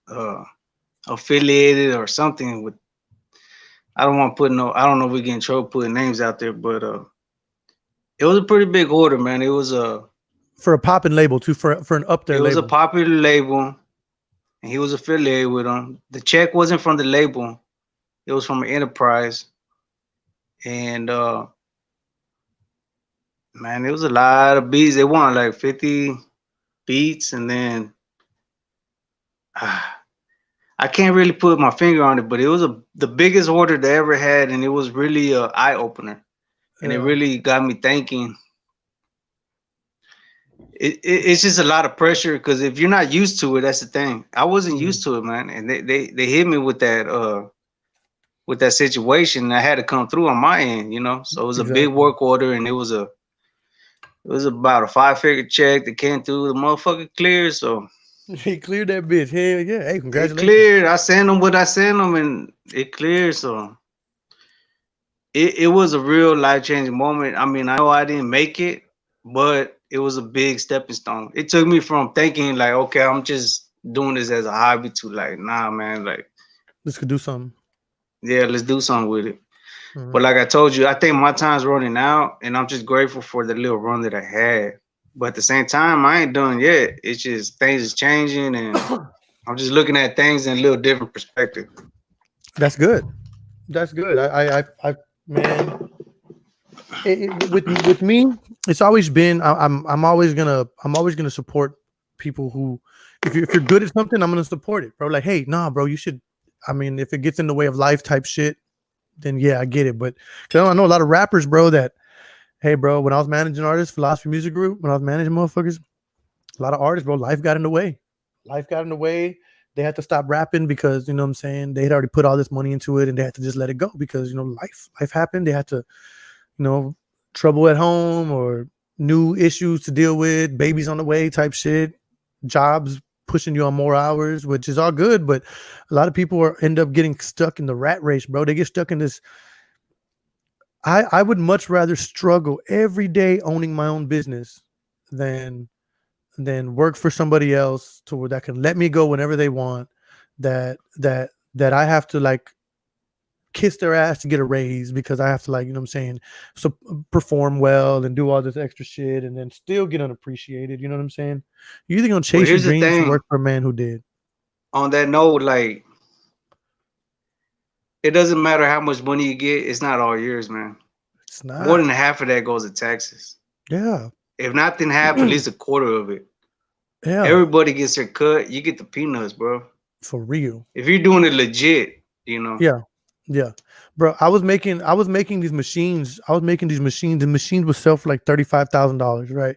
affiliated or something with, I don't want to put I don't know if we get in trouble putting names out there, but it was a pretty big order, man. It was for a popping label too, for an up there It was a label. popular label, and he was affiliated with them. The check wasn't from the label; it was from an enterprise. And man, it was a lot of beats. They wanted like 50 beats, and then I can't really put my finger on it, but it was the biggest order they ever had, and it was really a eye opener, and it Yeah, really got me thinking. It's just a lot of pressure because if you're not used to it, that's the thing. I wasn't mm, used to it, man, and they hit me with that situation. And I had to come through on my end, you know. So it was a big exactly. work order, and it was about a 5-figure check that came through. The motherfucker cleared, so He cleared that bitch. Hell yeah! Hey, it congratulations. cleared. I sent them what I sent them, and it cleared. So it was a real life changing moment. I mean, I know I didn't make it, but it was a big stepping stone. It took me from thinking like, okay, I'm just doing this as a hobby to like, nah, man, like, This could do something. yeah, let's do something with it. But Mhm. like I told you, I think my time's running out, and I'm just grateful for the little run that I had. But at the same time, I ain't done yet. It's just things is changing, and I'm just looking at things in a little different perspective. That's good. That's good. Man, with me, it's always been. I'm always gonna support people who, if you're good at something, I'm gonna support it, bro. Like, hey, nah, bro, you should. I mean, if it gets in the way of life type shit, then yeah, I get it. But 'cause I know a lot of rappers, bro, that hey, bro, when I was managing artists, Philosophy Music Group, when I was managing motherfuckers, a lot of artists, bro, life got in the way. Life got in the way. They had to stop rapping because you know what I'm saying. They had already put all this money into it, and they had to just let it go because you know life happened. They had to you know trouble at home or new issues to deal with, babies on the way type shit, jobs pushing you on more hours, which is all good, but a lot of people end up getting stuck in the rat race, bro. They get stuck in this. I would much rather struggle every day owning my own business than work for somebody else to where that can let me go whenever they want. That I have to like kiss their ass to get a raise because I have to like you know what I'm saying so perform well and do all this extra shit and then still get unappreciated. You know what I'm saying? You're either gonna Well, chase your here's the dreams or thing. work for a man who did. On that note, like, it doesn't matter how much money you get. It's not all yours, man. It's More not. than half of that goes to taxes. Yeah. If not, then half, at least a quarter of it. Yeah. Everybody gets their cut. You get the peanuts, bro. For real. If you're doing it legit, you know. Yeah. Yeah. Bro, I was making these machines. I was making these machines. The machines would sell for like $35,000, right?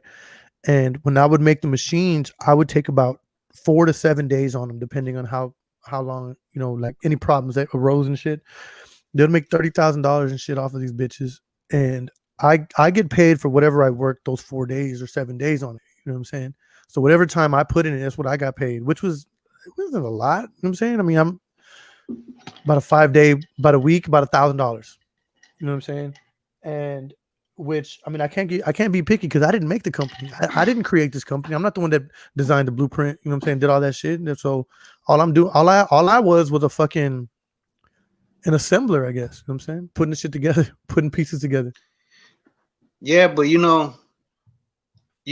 And when I would make the machines, I would take about 4 to 7 days on them, depending on how long, you know, like any problems that arose and shit. They'll make $30,000 and shit off of these bitches. And I get paid for whatever I work those 4 days or 7 days on it. You know what I'm saying? So whatever time I put in it, that's what I got paid, which was it wasn't a lot. You know what I'm saying? I mean, I'm about a 5 day, about a week, about $1,000. You know what I'm saying? And which I mean, I can't be picky because I didn't make the company. I didn't create this company. I'm not the one that designed the blueprint. You know what I'm saying? Did all that shit. And so all I was a fucking an assembler, I guess. You know what I'm saying? Putting the shit together, putting pieces together. Yeah, but you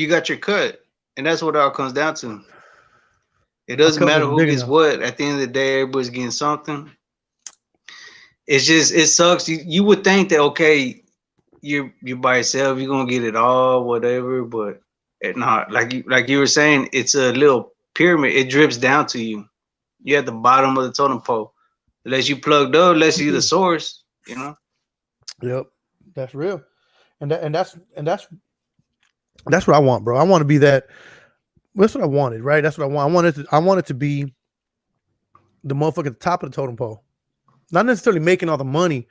got your cut, and that's what it all comes down to. It My doesn't cup matter wasn't who big gets enough. what. At the end of the day, everybody's getting something. It's just it sucks. You would think that okay, you're by yourself, you're gonna get it all, whatever. But it not like you were saying, it's a little pyramid. It drips down to you. You're at the bottom of the totem pole. Unless you plugged up, unless you the source, you know. Yep, that's real. That's what I want, bro. I want to be that. That's what I wanted, right? That's what I want. I wanted to be the motherfucker at the top of the totem pole. Not necessarily making all the money,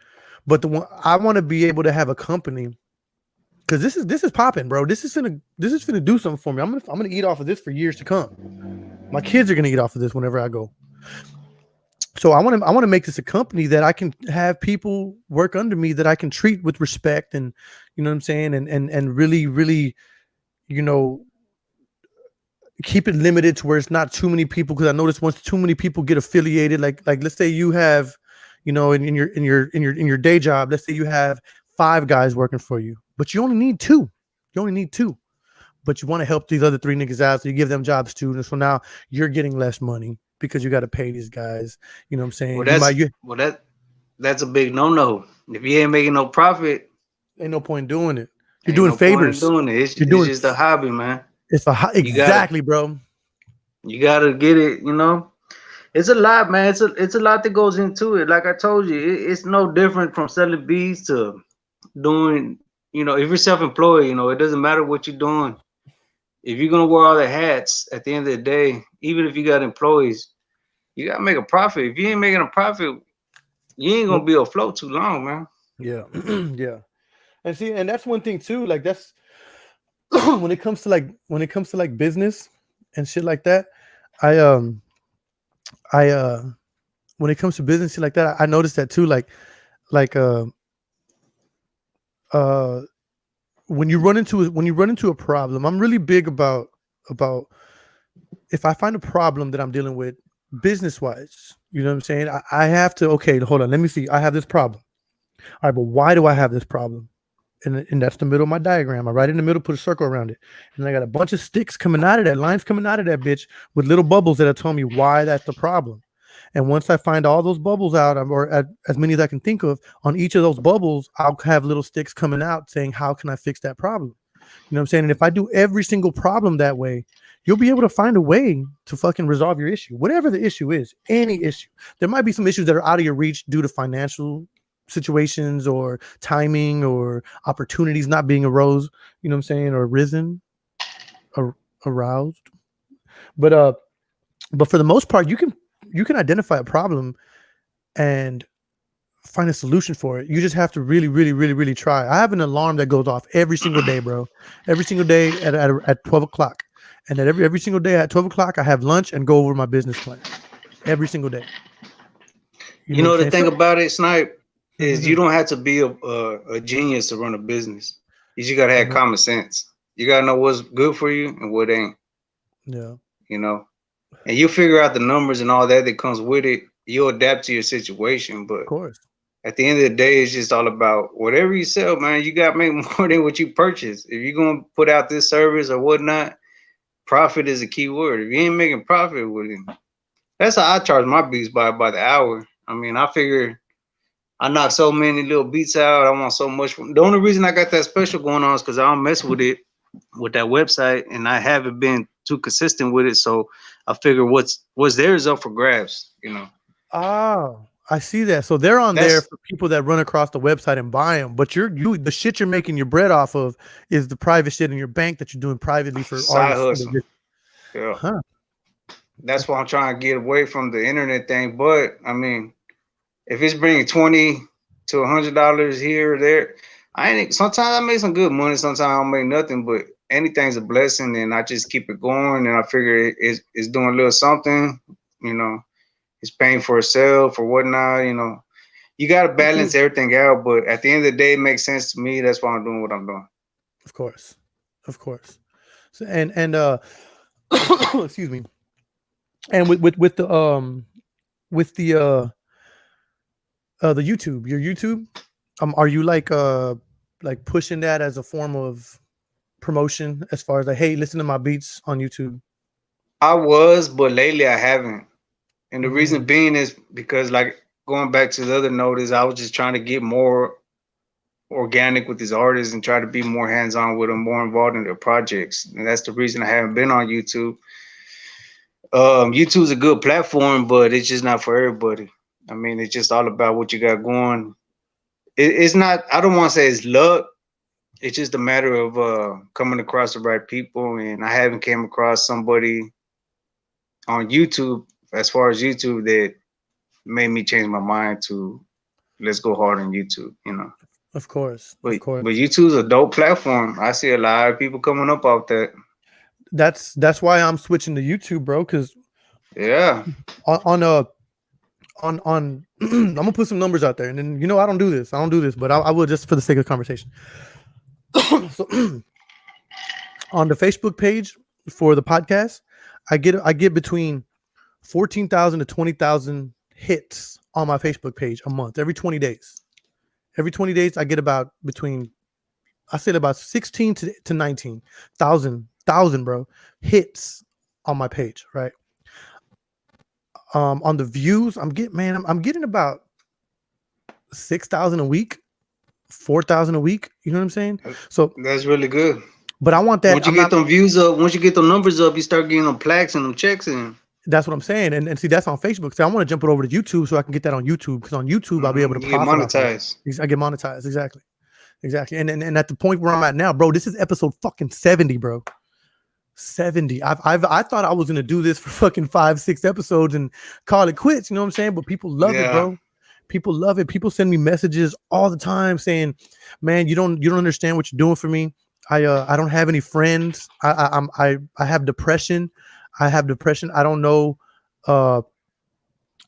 but the one I want to be able to have a company because this is popping, bro. This is finna do something for me. I'm gonna eat off of this for years to come. My kids are gonna eat off of this whenever I go. So I want to make this a company that I can have people work under me that I can treat with respect and you know what I'm saying and really you know keep it limited to where it's not too many people because I notice once too many people get affiliated like let's say you have you know in your day job let's say you have 5 guys working for you but you only need 2. You only need 2. but you want to help these other 3 niggas out, so you give them jobs too. And so now you're getting less money because you got to pay these guys. You know what I'm Well, saying? that's well that's a big no. If you ain't making no profit, Ain't no point doing it. You're ain't doing no point in favors. doing it. You're It's doing just a hobby, man. You gotta exactly, bro. you gotta get it. It's a lot, man. It's a lot that goes into it. Like I told you, it's no different from selling bees to doing. If you're self-employed, it doesn't matter what you're doing. If you're gonna wear all the hats, at the end of the day, even if you got employees, you gotta make a profit. If you ain't making a profit, you ain't gonna Nope. be afloat too long, man. Yeah, yeah. And see, and that's one thing too. Like that's when it comes to business and shit like that. I I when it comes to business shit like that, I noticed that too. Like uh when you run into a problem, I'm really big about if I find a problem that I'm dealing with business wise. You know what I'm saying? I have to, okay, hold on, let me see. I have this problem. All right, but why do I have this problem? And that's the middle of my diagram. I write in the middle, put a circle around it, and I got a bunch of sticks coming out of that, lines coming out of that bitch with little bubbles that are telling me why that's the problem. And once I find all those bubbles out, or as many as I can think of, on each of those bubbles, I'll have little sticks coming out saying, how can I fix that problem? You know what I'm saying? And if I do every single problem that way, you'll be able to find a way to fucking resolve your issue, whatever the issue is, any issue. There might be some issues that are out of your reach due to financial situations or timing or opportunities not being arose, you know what I'm saying, or arisen or aroused. But but for the most part, you can identify a problem and find a solution for it. You just have to really, really, really, really try. I have an alarm that goes off every single day, bro. Every single day at 12 o'clock. And that every single day at 12 o'clock, I have lunch and go over my business plan. Every single day. You know what I'm The saying? thing So, about it, Snipe, is you mhm, don't have to be a genius to run a business. You just gotta have mhm, common sense. You gotta know what's good for you and what ain't. yeah, You know, and you figure out the numbers and all that comes with it. You'll adapt to your situation, of but course. at the end of the day, it's just all about whatever you sell, man. You got to make more than what you purchase. If you're gonna put out this service or whatnot, profit is a key word. If you ain't making profit with it, that's how I charge my beats by the hour. I mean, I figure I knock so many little beats out. I want so much. The only reason I got that special going on is because I don't mess with it with that website, and I haven't been too consistent with it. So I figure what's there is up for grabs. Oh, I see that. So they're on there That's for people that run across the website and buy them. But the shit you're making your bread off of is the private shit in your bank that you're doing privately for side artists. hustle. Yeah, Huh. that's why I'm trying to get away from the internet thing. But I mean, if it's bringing $20 to $100 here or there, I ain't. Sometimes I make some good money. Sometimes I don't make nothing. But anything's a blessing, and I just keep it going. And I figure it's doing a little something. You know, it's paying for itself or whatnot. You got to balance everything out. But at the end of the day, it makes sense to me. That's why I'm doing what I'm doing. Of course. Of course. So and excuse me. And with the YouTube, your YouTube, are you like pushing that as a form of promotion as far as like, hey, listen to my beats on YouTube? I was, but lately I haven't. And the reason Mm, being is because, like, going back to the other note, is I was just trying to get more organic with these artists and try to be more hands-on with them, more involved in their projects. And that's the reason I haven't been on YouTube. YouTube's a good platform, but it's just not for everybody. I mean, it's just all about what you got going. It's not. I don't want to say it's luck. It's just a matter of coming across the right people, and I haven't came across somebody on YouTube, as far as YouTube, that made me change my mind to let's go hard on YouTube. of course, of But course. YouTube's a dope platform. I see a lot of people coming up off that. That's why I'm switching to YouTube, bro. Because Yeah. on on I'm gonna put some numbers out there, and then I don't do this. I don't do this, but I will just for the sake of conversation. So on the Facebook page for the podcast, I get between 14,000 to 20,000 hits on my Facebook page a month. Every 20 days, I get about between I said about 16 to 19,000, bro, hits on my page, right? On the views, I'm getting about 6,000 a week, 4,000 a week. You know what I'm saying? So, That's really good. but I want that. Once you I'm get not. them views up, once you get the numbers up, you start getting them plaques and them checks in. That's what I'm saying. And see, that's on Facebook. So I want to jump it over to YouTube so I can get that on YouTube, because on YouTube I'll be able to You get profit off of it. monetized. I get monetized. Exactly. And at the point where I'm at now, bro, this is episode fucking 70, bro. 70. I thought I was gonna do this for fucking 5-6 episodes and call it quits. You know what I'm saying? But people love it, bro. People love it. People send me messages all the time saying, "Man, you don't understand what you're doing for me. I don't have any friends. I have depression. I have depression. I don't know. I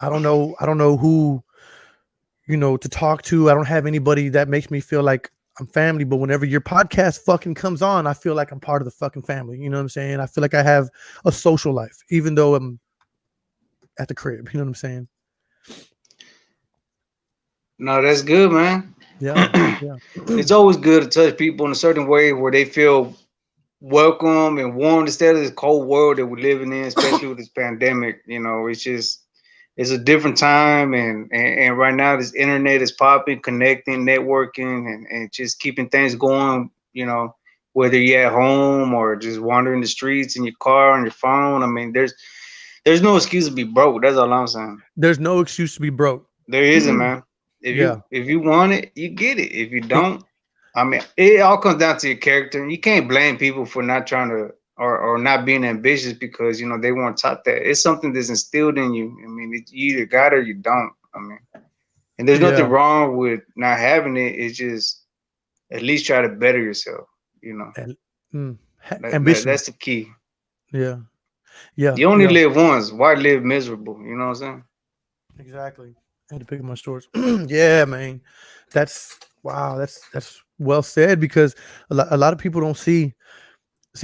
don't know who, to talk to. I don't have anybody that makes me feel like I'm family. But whenever your podcast fucking comes on, I feel like I'm part of the fucking family. You know what I'm saying? I feel like I have a social life, even though I'm at the crib. You know what I'm saying? No, that's good, man. Yeah. It's always good to touch people in a certain way where they feel welcome and warm instead of this cold world that we're living in, especially with this pandemic. It's a different time, and right now this internet is popping, connecting, networking, and just keeping things going. Whether you're at home or just wandering the streets in your car on your phone. I mean, there's no excuse to be broke. That's all I'm saying. There's no excuse to be broke. There isn't, man. If you want it, you get it. If you don't, I mean, it all comes down to your character. And you can't blame people for not trying to or not being ambitious because they weren't taught that. It's something that's instilled in you. I mean, you either got it or you don't. I mean, and there's nothing wrong with not having it. It's just at least try to better yourself. Ambition. That's the key. Yeah. You only live once. Why live miserable? You know what I'm saying? Exactly. I had to pick up my stores. Yeah, man. That's wow. That's well said, because a lot of people don't see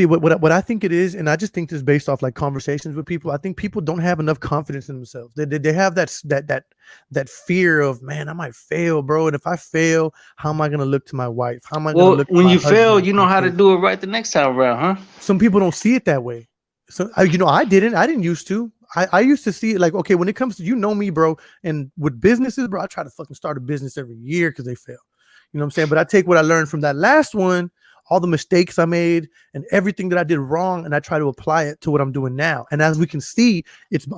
what I think it is, and I just think this based off like conversations with people. I think people don't have enough confidence in themselves. They have that fear of, man, I might fail, bro, and if I fail, how am I gonna look to my wife? How am I gonna look? When you fail, you know how to do it right the next time around, huh? Some people don't see it that way. So I didn't used to. I used to see it like, okay, when it comes to, me, bro, and with businesses, bro, I try to fucking start a business every year because they fail. You know what I'm saying? But I take what I learned from that last one, all the mistakes I made and everything that I did wrong, and I try to apply it to what I'm doing now. And as we can see,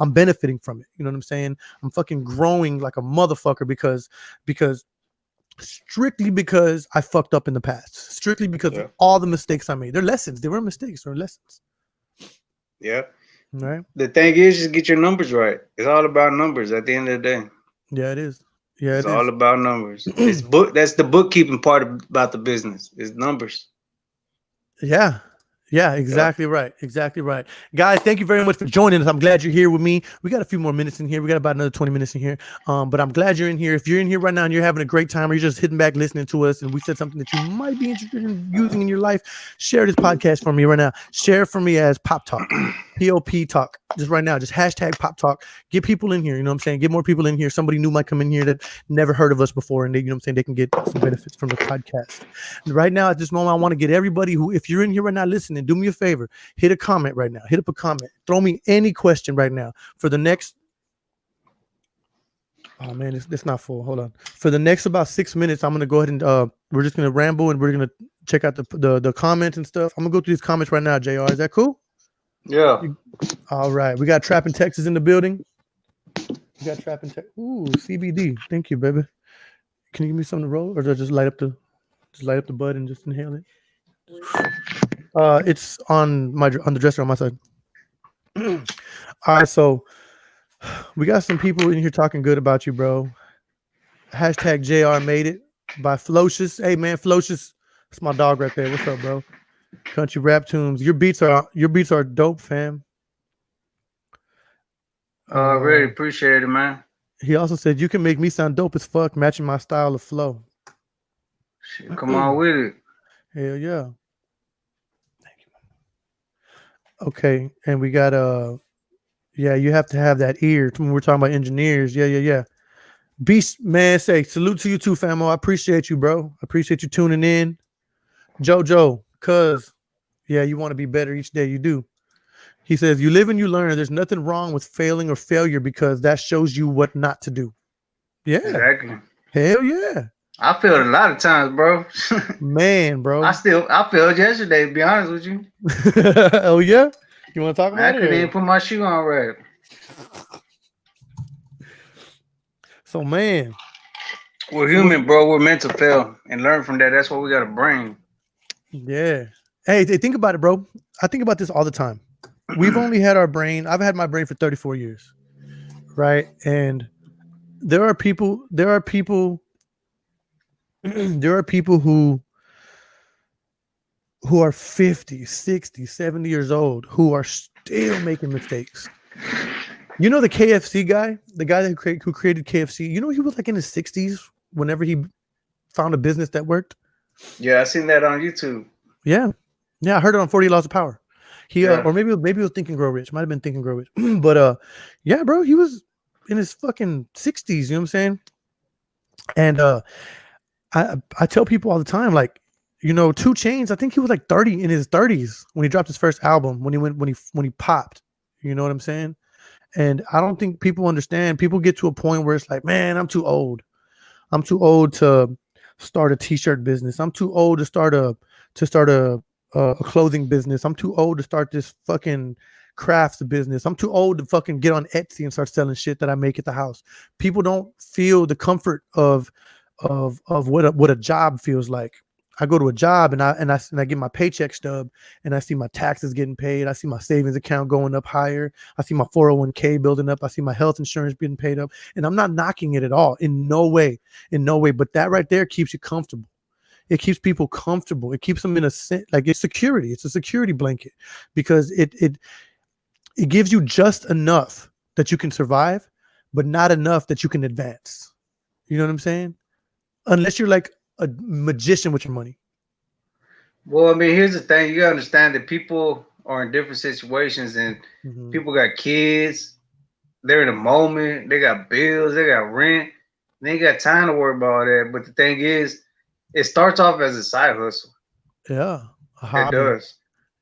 I'm benefiting from it. You know what I'm saying? I'm fucking growing like a motherfucker because strictly because I fucked up in the past. Strictly because of all the mistakes I made. They're lessons. They were mistakes. They're lessons. Yeah. Right. The thing is, just get your numbers right. It's all about numbers at the end of the day. Yeah, it is. Yeah, it's all about numbers. That's the bookkeeping part about the business. Is numbers. Yeah. Yeah, exactly right. Exactly right. Guys, thank you very much for joining us. I'm glad you're here with me. We got a few more minutes in here. We got about another 20 minutes in here. But I'm glad you're in here. If you're in here right now and you're having a great time, or you're just hitting back listening to us and we said something that you might be interested in using in your life, share this podcast for me right now. Share for me as Pop Talk. POP Talk. Just right now, just hashtag Pop Talk. Get people in here. You know what I'm saying? Get more people in here. Somebody new might come in here that never heard of us before, and they, they can get some benefits from the podcast. And right now, at this moment, I want to get everybody who, if you're in here right now listening, do me a favor. Hit a comment right now. Hit up a comment. Throw me any question right now for the next. Oh man, it's not full. Hold on. For the next about 6 minutes, I'm gonna go ahead and we're just gonna ramble and we're gonna check out the comments and stuff. I'm gonna go through these comments right now, JR. Is that cool? Yeah. All right. We got Trap in Texas in the building. We got Trap in Texas. Ooh, CBD. Thank you, baby. Can you give me something to roll, or just light up the bud and just inhale it? It's on the dresser on my side. All right, so we got some people in here talking good about you, bro. Hashtag Jae R Made It by Flocious. Hey man, Flocious, that's my dog right there. What's up, bro? Country rap tunes. Your beats are dope, fam. Really appreciate it, man. He also said you can make me sound dope as fuck, matching my style of flow. Shit, come on with it. Hell yeah. Thank you. Okay, and we got yeah, you have to have that ear when we're talking about engineers. Yeah. Beast man, say salute to you too, famo. I appreciate you, bro. I appreciate you tuning in. Jojo, cuz yeah, you want to be better each day you do. He says, you live and you learn. There's nothing wrong with failing or failure because that shows you what not to do. Yeah. Exactly. Hell yeah. I failed a lot of times, bro. Man, bro. I failed yesterday, to be honest with you. Oh yeah? You want to talk Man, I about it? couldn't Or? even put my shoe on right. So man. We're So what's human, bro. We're meant to fail and learn from that. That's what we got to bring. yeah. Hey, think about it, bro. I think about this all the time. We've only had our brain. I've had my brain for 34 years. Right? And there are people there are people who are 50, 60, 70 years old who are still making mistakes. You know the KFC guy, the guy who created KFC. You know he was like in his 60s whenever he found a business that worked. Yeah, I seen that on YouTube. Yeah, yeah, I heard it on 40 Laws of Power. He Yeah. or maybe it was Think and Grow Rich. Might have been Think and Grow Rich, but yeah, bro, he was in his fucking 60s. You know what I'm saying? And I tell people all the time, like, you know, Two Chains. I think he was like 30 in his 30s when he dropped his first album. When he popped. You know what I'm saying? And I don't think people understand. People get to a point where it's like, man, I'm too old. I'm too old to start a t-shirt business. I'm too old to start a clothing business. I'm too old to start this fucking crafts business. I'm too old to fucking get on Etsy and start selling shit that I make at the house. People don't feel the comfort of what a job feels like. I go to a job and I get my paycheck stub and I see my taxes getting paid. I see my savings account going up higher. I see my 401k building up. I see my health insurance being paid up. And I'm not knocking it at all. In no way. In no way. But that right there keeps you comfortable. It keeps people comfortable. It keeps them in a like it's security. It's a security blanket because it gives you just enough that you can survive, but not enough that you can advance. You know what I'm saying? Unless you're like a magician with your money. Well, I mean, here's the thing. You gotta understand that people are in different situations, and Mm-hmm. people got kids. They're in the moment. They got bills. They got rent. They ain't got time to worry about all that. But the thing is, it starts off as a side hustle. Yeah, a It hobby. does,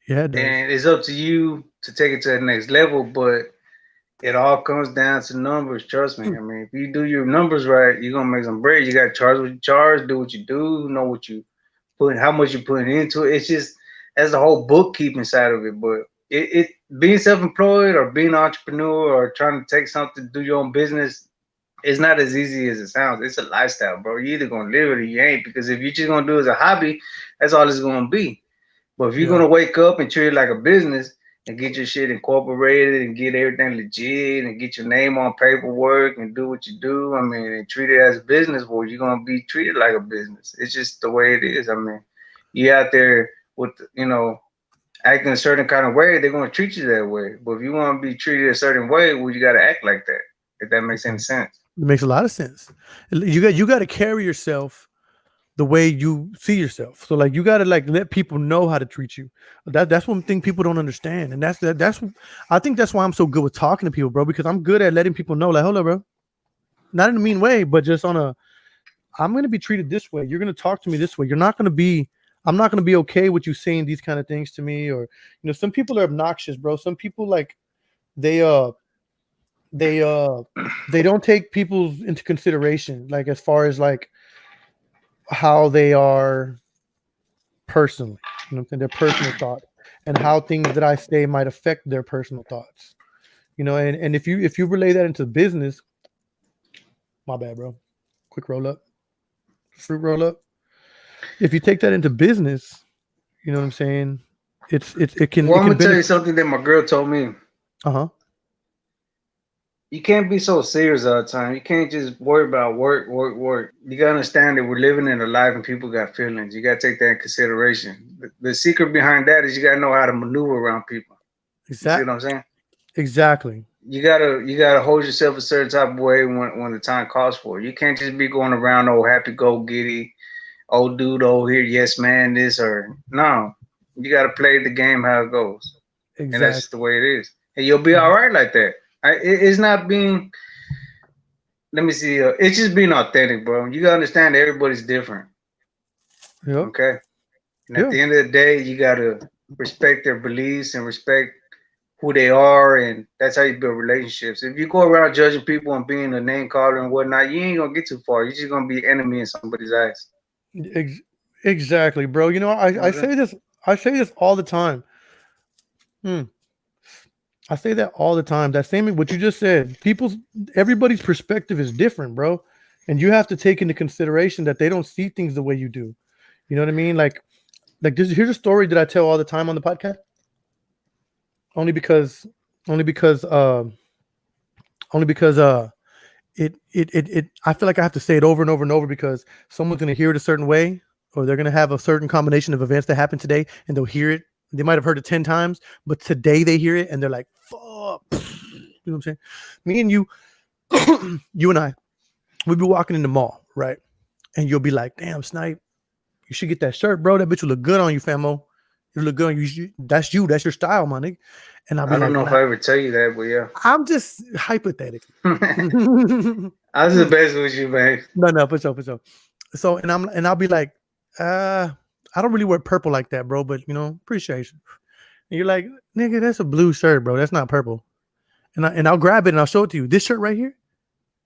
Yeah, it does. and it's up to you to take it to the next level. But it all comes down to numbers. Trust me. I mean, if you do your numbers right, you're gonna make some bread. You gotta charge what you charge, do what you do, know what you put, how much you putting into it. It's just that's the whole bookkeeping side of it. But it being self-employed or being an entrepreneur or trying to take something, do your own business, it's not as easy as it sounds. It's a lifestyle, bro. You either gonna live it or you ain't. Because if you're just gonna do it as a hobby, that's all it's gonna be. But if you're Yeah. gonna wake up and treat it like a business and get your shit incorporated and get everything legit and get your name on paperwork and do what you do, I mean, and treat it as a business, well, you're gonna be treated like a business. It's just the way it is. I mean, you out there with acting a certain kind of way, they're gonna treat you that way. But if you want to be treated a certain way, well, you gotta act like that. If that makes any It sense. makes a lot of sense. You got to carry yourself the way you see yourself. So like you got to like let people know how to treat you. That's one thing people don't understand, and that's I think that's why I'm so good with talking to people, bro. Because I'm good at letting people know, like, hold up, bro. Not in a mean way, but just on a I'm going to be treated this way. You're going to talk to me this way. You're not going to be. I'm not going to be okay with you saying these kind of things to me, or some people are obnoxious, bro. Some people like they they uh they don't take people into consideration, like as far as like how they are personally. You know what I'm saying? Their personal thoughts and how things that I say might affect their personal thoughts. And if you relay that into business, my bad, bro. Quick roll up, fruit roll up. If you take that into business, you know what I'm saying? It can Well, it I'm can gonna tell you benefit. something that my girl told me. Uh-huh. You can't be so serious all the time. You can't just worry about work, work, work. You gotta understand that we're living in a life and people got feelings. You gotta take that in consideration. The secret behind that is you gotta know how to maneuver around people. You see what I'm saying? Exactly. You gotta hold yourself a certain type of way when the time calls for it. You can't just be going around oh happy go giddy, oh dude, oh here, yes man, this or no. You gotta play the game how it goes, and that's just Exactly. the way it is. And you'll be all Mhm. right like that. It's not being let me see. It's just being authentic, bro. You gotta understand that everybody's different. Yep. Okay, And at the end of the day, you gotta respect their beliefs and respect who they are, and that's how you build relationships. If you go around judging people and being a name caller and whatnot, you ain't gonna get too far. You're just gonna be an enemy in somebody's eyes. Exactly, bro. You know, I say this. I say this all the time. Hmm. I say that all the time. That same what you just said. Everybody's perspective is different, bro, and you have to take into consideration that they don't see things the way you do. You know what I mean? Here's a story that I tell all the time on the podcast. Only because, only because, only because, I feel like I have to say it over and over and over because someone's gonna hear it a certain way, or they're gonna have a certain combination of events that happen today, and they'll hear it. They might have heard it 10 times, but today they hear it and they're like, "Fuck!" You know what I'm saying? Me and you, you and I, we'd be walking in the mall, right? And you'll be like, "Damn, Snipe, you should get that shirt, bro. That bitch will look good on you, famo. It'll look good on you. That's you. That's your style, my nigga." And I'll be I don't like, know if I ever tell you that, but yeah. I'm just hypothetically. I was the best with you, man. No, for sure. So, and I'll be like, I don't really wear purple like that, bro, but appreciation. And you're like, nigga, that's a blue shirt, bro. That's not purple. And I'll grab it and I'll show it to you. This shirt right here.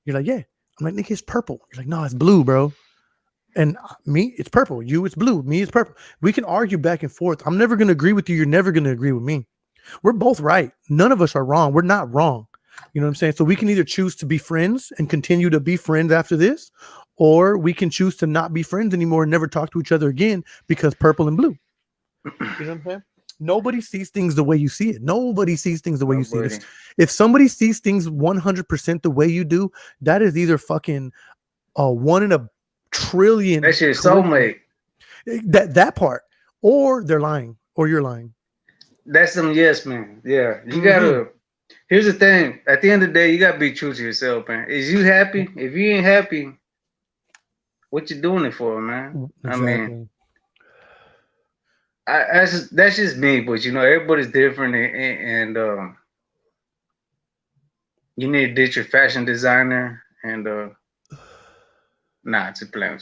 You're like, yeah. I'm like, nigga, it's purple. You're like, no, it's blue, bro. And me, it's purple. You, it's blue. Me, it's purple. We can argue back and forth. I'm never gonna agree with you. You're never gonna agree with me. We're both right. None of us are wrong. We're not wrong. You know what I'm saying? So we can either choose to be friends and continue to be friends after this, or we can choose to not be friends anymore and never talk to each other again because purple and blue. You know what I'm saying? Nobody sees things the way you see it. Nobody sees things the way you see it. If somebody sees things 100% the way you do, that is either fucking 1 in a trillion. That's your soulmate. That part. Or they're lying. Or you're lying. That's them yes, man. Yeah. You gotta here's the thing. At the end of the day, you gotta be true to yourself, man. Is you happy? If you ain't happy, what you doing it for, man? Exactly. I mean, that's just me, but everybody's different, and you need to ditch your fashion designer and nah, it's a plan.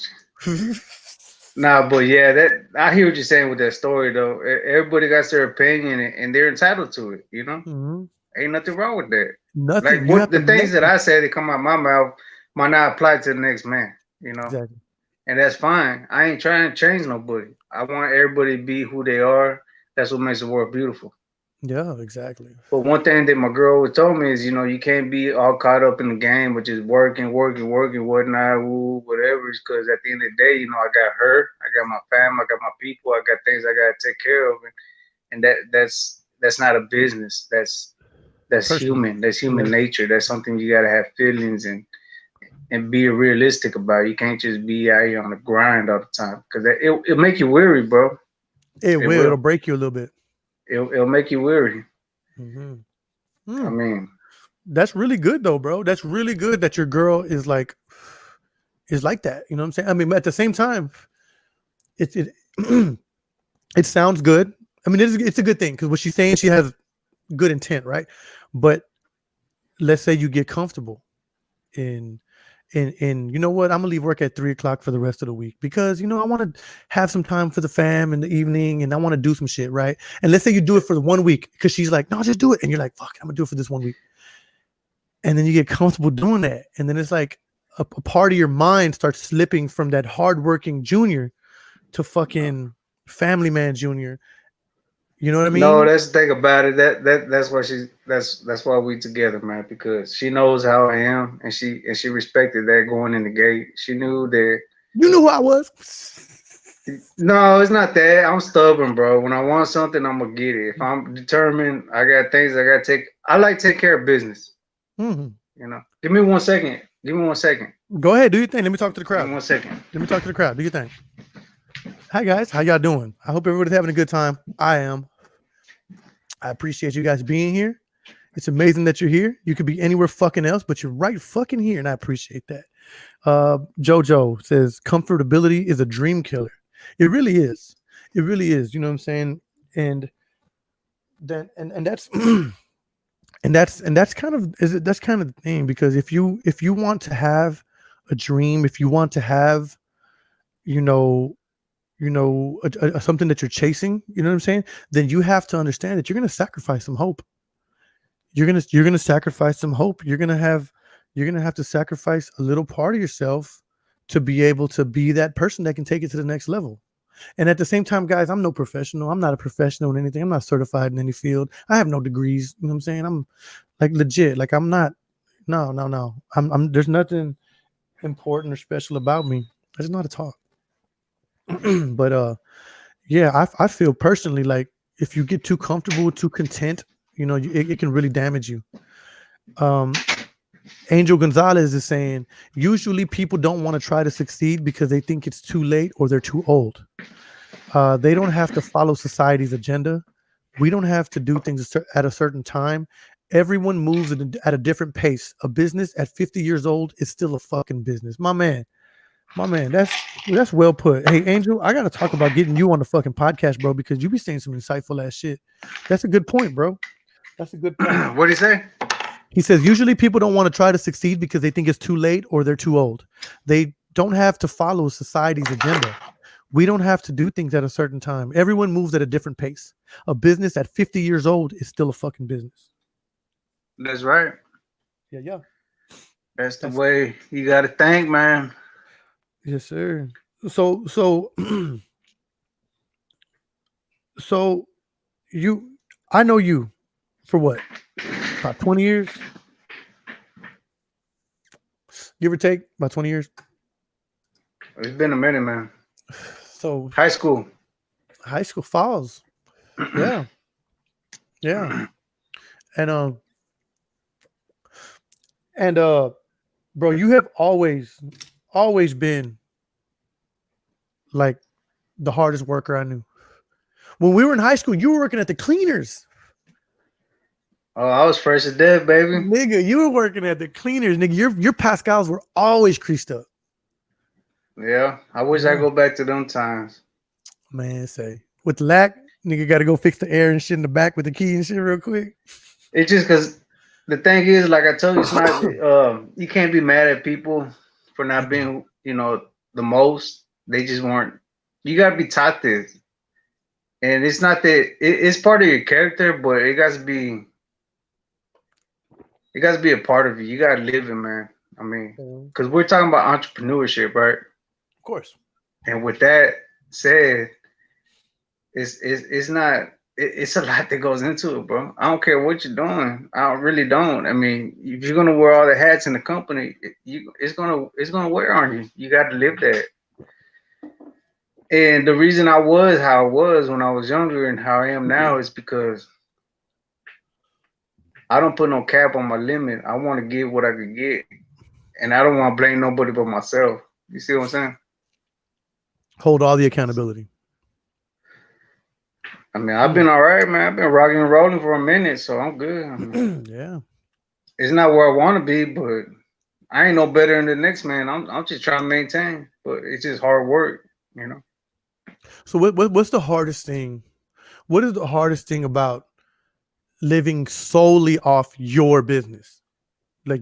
Nah, but yeah, that I hear what you're saying with that story though. Everybody got their opinion and they're entitled to it, Ain't nothing wrong with that. Nothing. Like the things that I say that come out my mouth might not apply to the next man, Exactly. And that's fine. I ain't trying to change nobody. I want everybody to be who they are. That's what makes the world beautiful. Yeah, exactly. But one thing that my girl always told me is, you can't be all caught up in the game, which is working, whatnot, whatever. Because at the end of the day, I got her, I got my family, I got my people, I got things I got to take care of, and that's not a business. That's Personal. human. That's human nature. That's something you gotta have feelings and be realistic about. You can't just be out here on the grind all the time because it'll make you weary, bro. It will. It'll break you a little bit. It'll make you weary. I mean, that's really good though, bro. That's really good that your girl is like that. You know what I'm saying? I mean, but at the same time, it sounds good. I mean, it's a good thing because what she's saying, she has good intent, right? But let's say you get comfortable in you know what, I'm gonna leave work at 3:00 for the rest of the week because I want to have some time for the fam in the evening and I want to do some shit, right? And let's say you do it for the 1 week because she's like, no, just do it, and you're like, fuck, I'm gonna do it for this 1 week, and then you get comfortable doing that, and then it's like a part of your mind starts slipping from that hardworking junior to fucking family man junior. You know what I mean? No, that's the thing about it. That's why that's why we together, man. Because she knows how I am, and she respected that going in the gate. She knew that. You knew who I was. No, it's not that. I'm stubborn, bro. When I want something, I'm gonna get it. If I'm determined, I got things I gotta take. I like to take care of business. Give me 1 second. Give me 1 second. Go ahead, do your thing. Let me talk to the crowd. Give me 1 second. Let me talk to the crowd. Do your thing. Hi guys, how y'all doing? I hope everybody's having a good time. I am. I appreciate you guys being here. It's amazing that you're here. You could be anywhere fucking else, but you're right fucking here, and I appreciate that. Jojo says comfortability is a dream killer. It really is. It really is. You know what I'm saying? And then and that's that's kind of the thing, because if you want to have a dream, if you want to have something that you're chasing, you know what I'm saying? Then you have to understand that you're going to sacrifice some hope. You're going to sacrifice some hope. You're going to have to sacrifice a little part of yourself to be able to be that person that can take it to the next level. And at the same time, guys, I'm no professional. I'm not a professional in anything. I'm not certified in any field. I have no degrees. You know what I'm saying? I'm like legit. Like I'm not. No, no, no. I'm. There's nothing important or special about me. I just know how to talk. But yeah, I feel personally like if you get too comfortable, too content, it can really damage you. Um, Angel Gonzalez is saying usually people don't want to try to succeed because they think it's too late or they're too old. They don't have to follow society's agenda. We don't have to do things at a certain time. Everyone moves at a different pace. A business at 50 years old is still a fucking business. My man, that's well put. Hey, Angel, I gotta talk about getting you on the fucking podcast, bro, because you be saying some insightful ass shit. That's a good point, bro. That's a good point. What do you say? He says usually people don't want to try to succeed because they think it's too late or they're too old. They don't have to follow society's agenda. We don't have to do things at a certain time. Everyone moves at a different pace. A business at 50 years old is still a fucking business. That's right. Yeah, yeah. That's the That's way you got to think, man. yes, sir. So so you I know you for what? About 20 years? Give or take? About 20 years? It's been a minute, man. So High school. high school falls. Yeah, yeah. And and bro, you have always been like the hardest worker I knew. When we were in high school, you were working at the cleaners. Oh, I was first to death, baby. Nigga, you were working at the cleaners. Nigga, your Pascals were always creased up. Yeah, I wish I Yeah. go back to them times. Man, say. With the lack, nigga got to go fix the air and shit in the back with the key and shit real quick. It's just because the thing is, like I told you, it's not. You can't be mad at people for not being, the most. They just weren't. You gotta be taught this, and it's not that it's part of your character, but it got to be a part of you. You gotta live it, man. I mean, Of because we're talking about entrepreneurship, right? course. And with that said, it's not. It's a lot that goes into it, bro. I don't care what you're doing. I really don't. I mean, if you're gonna wear all the hats in the company, it's gonna wear on you. You got to live that. And the reason I was how I was when I was younger and how I am now is because I don't put no cap on my limit. I want to get what I could get, and I don't want to blame nobody but myself. You see what I'm saying? Hold all the accountability. I mean, I've been all right, man. I've been rocking and rolling for a minute, so I'm good. I mean, Yeah. it's not where I want to be, but I ain't no better than the next man. I'm just trying to maintain, but it's just hard work. So what's the hardest thing? What is the hardest thing about living solely off your business? Like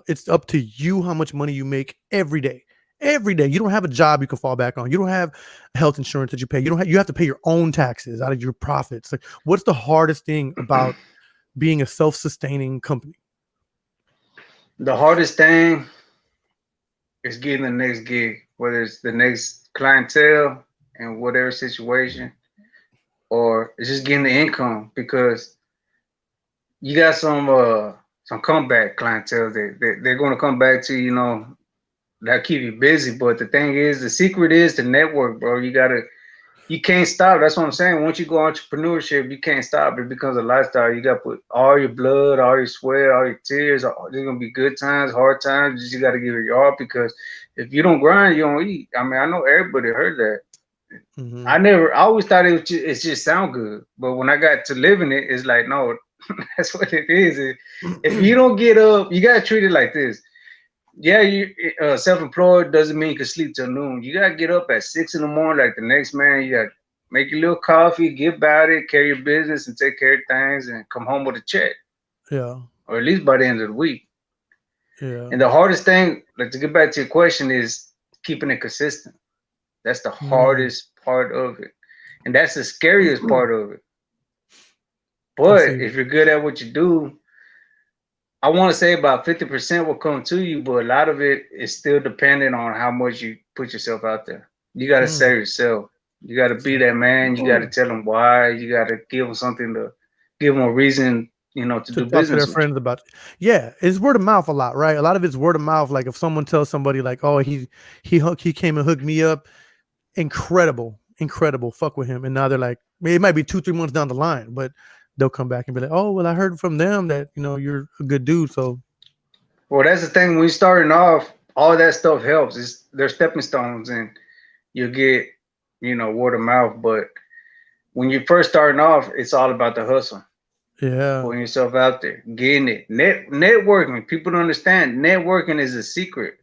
it's up to you how much money you make every day. Every day. You don't have a job you can fall back on. You don't have health insurance that you pay. You have to pay your own taxes out of your profits. Like what's the hardest thing about being a self-sustaining company? The hardest thing is getting the next gig, whether it's the next clientele in whatever situation, or it's just getting the income because you got some comeback clientele that they're gonna come back to, that keep you busy. But the thing is, the secret is to network, bro. You can't stop. That's what I'm saying. Once you go entrepreneurship, you can't stop. It becomes a lifestyle. You got to put all your blood, all your sweat, all your tears. There's going to be good times, hard times. You just got to give it your all because if you don't grind, you don't eat. I mean, I know everybody heard that. Mm-hmm. I always thought it just sound good. But when I got to living it, it's like, no, that's what it is. If you don't get up, you got to treat it like this. Yeah, you self-employed doesn't mean you can sleep till noon. You gotta get up at 6 in the morning, like the next man. You gotta make your little coffee, get about it, carry your business, and take care of things, and come home with a check, Yeah. or at least by the end of the week. Yeah. And the hardest thing, like to get back to your question, is keeping it consistent. That's the hardest part of it, and that's the scariest part of it. I But see. if you're good at what you do, I want to say about 50% will come to you, but a lot of it is still dependent on how much you put yourself out there. You got to Mm. sell yourself. You got to be that man. You got to tell them why. You got to give them something to give them a reason, to To do talk to their business with you. friends about. Yeah, it's word of mouth a lot, right? A lot of it's word of mouth. Like if someone tells somebody like, "Oh, he came and hooked me up," incredible, fuck with him, and now they're like, it might be 2-3 months down the line, but they'll come back and be like, "Oh, well, I heard from them that you're a good dude." So Well, that's the thing. When you're starting off, all that stuff helps. They're stepping stones, and you get, word of mouth. But when you're first starting off, it's all about the hustle, yeah, putting yourself out there, getting it. Networking. People don't understand. Networking is a secret.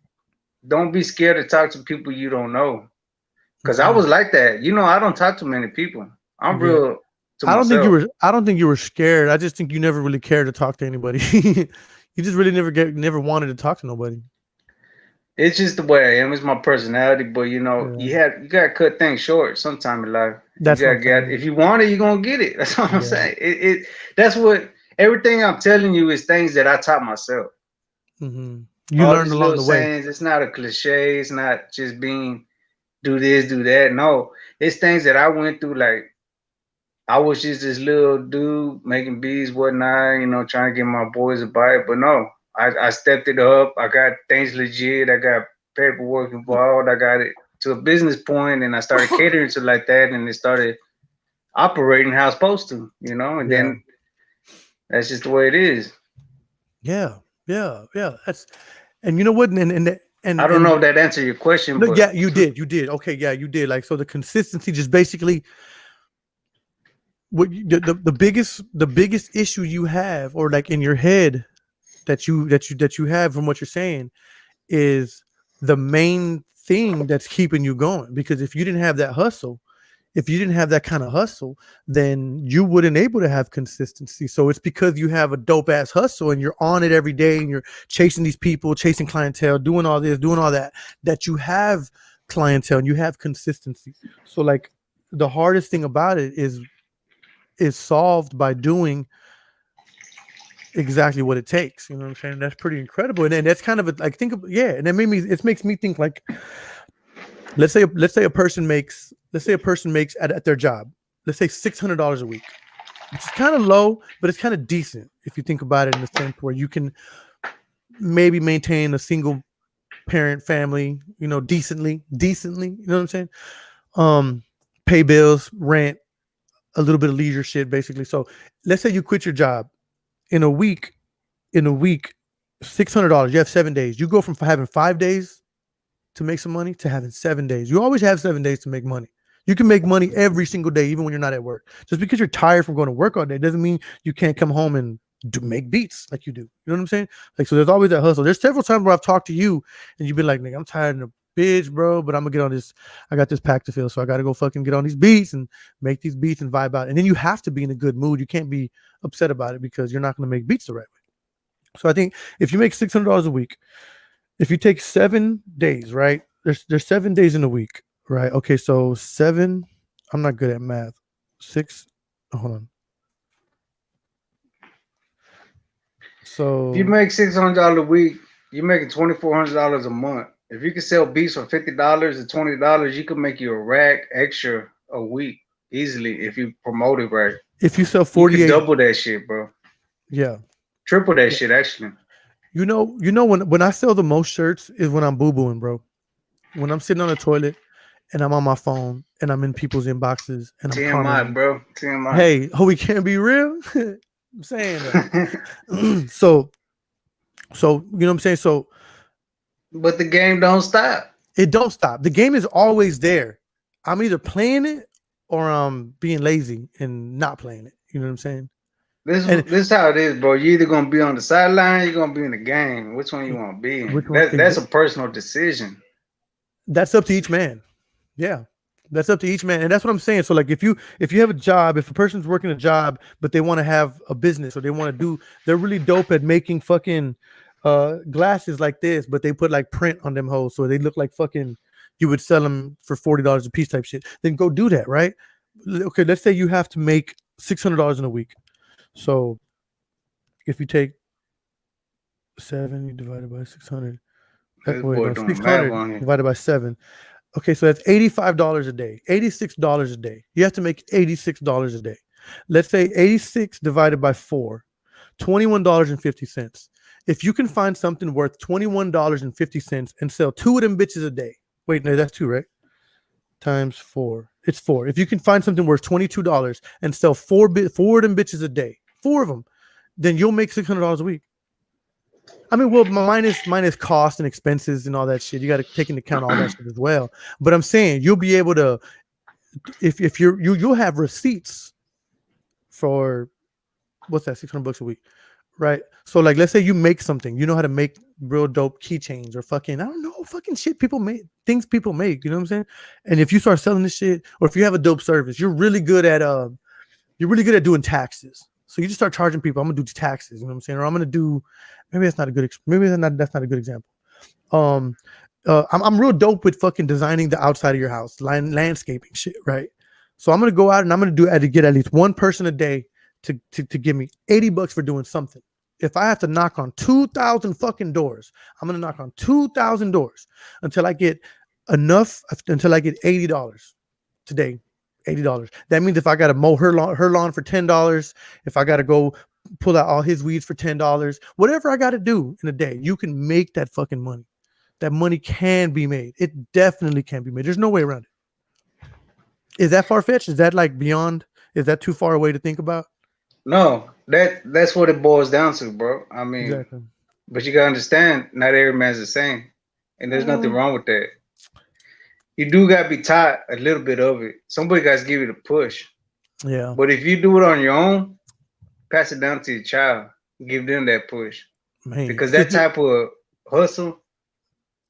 Don't be scared to talk to people you don't know. Cause I mhm, was like that. I don't talk to many people. I'm yeah. real to I don't think you myself. were. I don't think you were scared. I just think you never really cared to talk to anybody. You just really never wanted to talk to nobody. It's just the way I am. It's my personality. But Yeah, you gotta cut things short sometime in life. You that's what gotta I'm get saying. if you want it, you're gonna get it. That's what I'm Yeah. saying. That's what everything I'm telling you is things that I taught myself. You All learned these along little the way. sayings, it's not a cliche, it's not just being do this, do that. No, it's things that I went through. Like I was just this little dude making beats, whatnot, trying to get my boys to buy it. But no, I stepped it up. I got things legit. I got paperwork involved. I got it to a business point, and I started catering to like that, and it started operating how it's supposed to, and Yeah. then that's just the way it is. Yeah. Yeah. Yeah. That's and you know what? I don't know if that answered your question, No, but yeah, you did. You did. Okay, yeah, you did. Like so the consistency just basically the biggest issue you have or like in your head that you have from what you're saying is the main thing that's keeping you going because if you didn't have that kind of hustle, then you wouldn't able to have consistency. So it's because you have a dope ass hustle and you're on it every day and you're chasing these people, chasing clientele, doing all this, doing all that, that you have clientele and you have consistency. So like the hardest thing about it is solved by doing exactly what it takes. You know what I'm saying? That's pretty incredible. And then that's kind of like think of yeah, and it makes me think like let's say a person makes at their job, let's say $600 a week, which is kind of low, but it's kind of decent if you think about it in the sense where you can maybe maintain a single parent family, decently, you know what I'm saying? Um, pay bills, rent, a little bit of leisure shit, basically. So let's say you quit your job in a week, $600, you have 7 days. You go from having 5 days to make some money to having 7 days. You always have 7 days to make money. You can make money every single day, even when you're not at work. Just because you're tired from going to work all day doesn't mean you can't come home and make beats like you do. You know what I'm saying? Like, so there's always that hustle. There's several times where I've talked to you and you've been like, nigga, I'm tired of the bitch, bro, but I'm gonna get on this. I got this pack to fill, so I gotta go fucking get on these beats and make these beats and vibe out. And then you have to be in a good mood. You can't be upset about it because you're not gonna make beats the right way. So I think if you make $600 a week, if you take 7 days, right? There's 7 days in a week, right? Okay, so seven. I'm not good at math. Six. Hold on. if you So make $600 a week, you're making $2,400 a month. If you can sell beats for $50 or $20, you can make you a rack extra a week easily if you promote it right. if you sell You could 48, double that shit, bro. yeah, Triple that yeah. shit, actually. You know when I sell the most shirts is when I'm boo booing, bro. When I'm sitting on the toilet and I'm on my phone and I'm in people's inboxes and I'm TMI, commenting, bro. TMI. hey, oh, we can't be real. I'm saying though. So you know what I'm saying. So But the game don't stop. it don't stop. The game is always there. I'm either playing it or I'm being lazy and not playing it. You know what I'm saying? This And this how it is, bro. You either gonna be on the sideline, you're gonna be in the game. Which one you want to be which in? one? That's a personal decision. That's up to each man. Yeah. That's up to each man. And that's what I'm saying. So like if you have a job, if a person's working a job, but they want to have a business or they want to they're really dope at making fucking glasses like this, but they put like print on them hoes so they look like fucking you would sell them for $40 a piece type shit. Then go do that, right? Okay, let's say you have to make $600 in a week. So if you take 70 divided by 600, This wait, boy no, doing math 600 on here. divided by 7. Okay, so that's $85 a day, $86 a day. You have to make $86 a day. Let's say 86 divided by 4, $21.50. If you can find something worth $21.50 and sell 2 of them bitches a day. Wait, no, that's 2, right? Times 4. It's 4. If you can find something worth $22 and sell 4 of them bitches a day, 4 of them, then you'll make $600 a week. I mean, well, minus cost and expenses and all that shit. You got to take into account all that shit as well. But I'm saying you'll be able to, if you'll have receipts for what's that, $600 a week, right? So like, let's say you make something, you know how to make real dope keychains or fucking, I don't know, fucking shit people make, things people make. You know what I'm saying? And if you start selling this shit, or if you have a dope service, you're really good at doing taxes. So you just start charging people. I'm gonna do taxes. You know what I'm saying? Or I'm gonna do. Maybe that's not a good. That's not a good example. I'm real dope with fucking designing the outside of your house, landscaping shit, right? So I'm gonna go out and I'm gonna get at least one person a day to give me $80 for doing something. If I have to knock on 2,000 fucking doors, I'm gonna knock on 2,000 doors until I get enough. Until I get $80 today. $80. That means if I gotta mow her lawn for $10, if I gotta go pull out all his weeds for $10, whatever I gotta do in a day, you can make that fucking money. That money can be made. It definitely can be made. There's no way around it. Is that far-fetched? Is that like beyond? Is that too far away to think about? No, that's what it boils down to, bro. I mean, Exactly. but you gotta understand, not every man's the same, and there's nothing wrong with that. You do gotta be taught a little bit of it. Somebody got to give you the push. Yeah. But if you do it on your own, pass it down to your child. Give them that push. Man, because that type of hustle,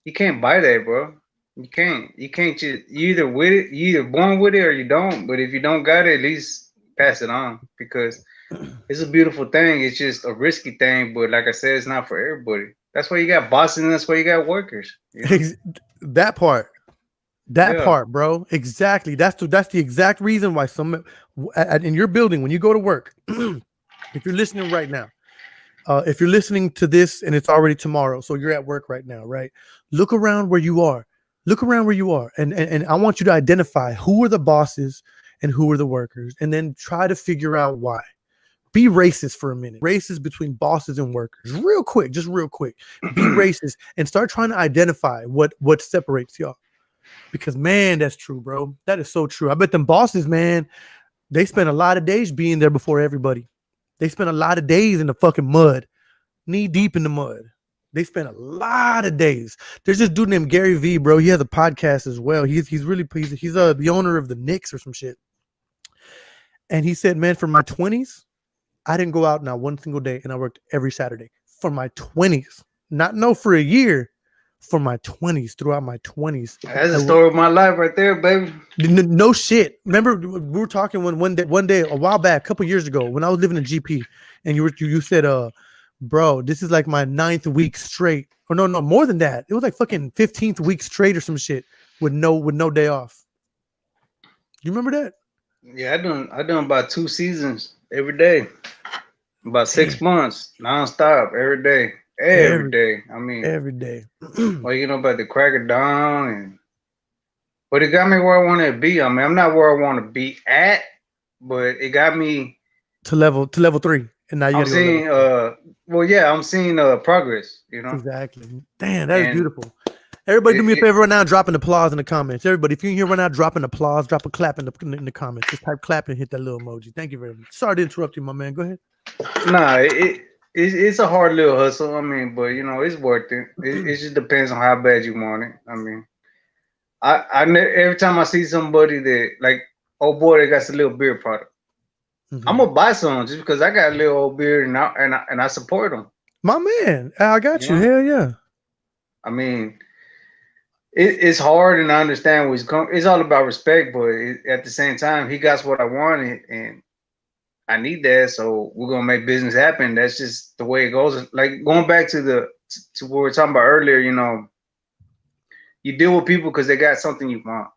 you can't buy that, bro. You can't. You can't just. You either with it. You either born with it or you don't. But if you don't got it, at least pass it on because it's a beautiful thing. It's just a risky thing. But like I said, it's not for everybody. That's why you got bosses and that's why you got workers. You know? That part. That part, bro. Exactly. That's the exact reason why some in your building, when you go to work, if you're listening right now, if you're listening to this and it's already tomorrow, so you're at work right now, right? Look around where you are. Look around where you are. And I want you to identify who are the bosses and who are the workers, and then try to figure out why. Be racist for a minute. Racist between bosses and workers. Real quick, just real quick. Be racist and start trying to identify what separates y'all. Because man, that's true, bro. That is so true. I bet them bosses, man, they spend a lot of days being there before everybody. They spend a lot of days in the fucking mud, knee deep in the mud. They spend a lot of days. There's this dude named Gary V, bro. He has a podcast as well. He's the owner of the Knicks or some shit. And he said, man, for my 20s, I didn't go out not one single day, and I worked every Saturday. For my 20s, for a year. For my 20s, throughout my 20s. That's the story of my life right there, baby. No shit. Remember, we were talking one day, a while back, a couple years ago, when I was living in GP, and you said, bro, this is like my 9th week straight. Or no, more than that. It was like fucking 15th week straight or some shit with no day off. You remember that? Yeah, I done about 2 seasons every day. About 6 months, nonstop, every day. Every day. I mean, every day. Well, you know, about the crack of dawn, but it got me where I want to be. I mean, I'm not where I want to be at, but it got me to level 3. And now I'm seeing I'm seeing progress, you know. Exactly. Damn, that is beautiful. Everybody do me a favor right now, drop an applause in the comments. Everybody, if you're here right now, drop an applause, drop a clap in the comments. Just type clap and hit that little emoji. Thank you very much. Sorry to interrupt you, my man. Go ahead. Nah, it's a hard little hustle. I mean, but you know, it's worth it. It just depends on how bad you want it. I mean, every time I see somebody that like, oh boy, they got some little beard product, I'm gonna buy some just because I got a little old beard and I support them. My man, I got you. Hell yeah. I mean, it's hard, and I understand where he's coming. It's all about respect, but at the same time, he got what I wanted, and I need that, so we're gonna make business happen. That's just the way it goes. Like going back to what we were talking about earlier, you know, You deal with people because they got something you want.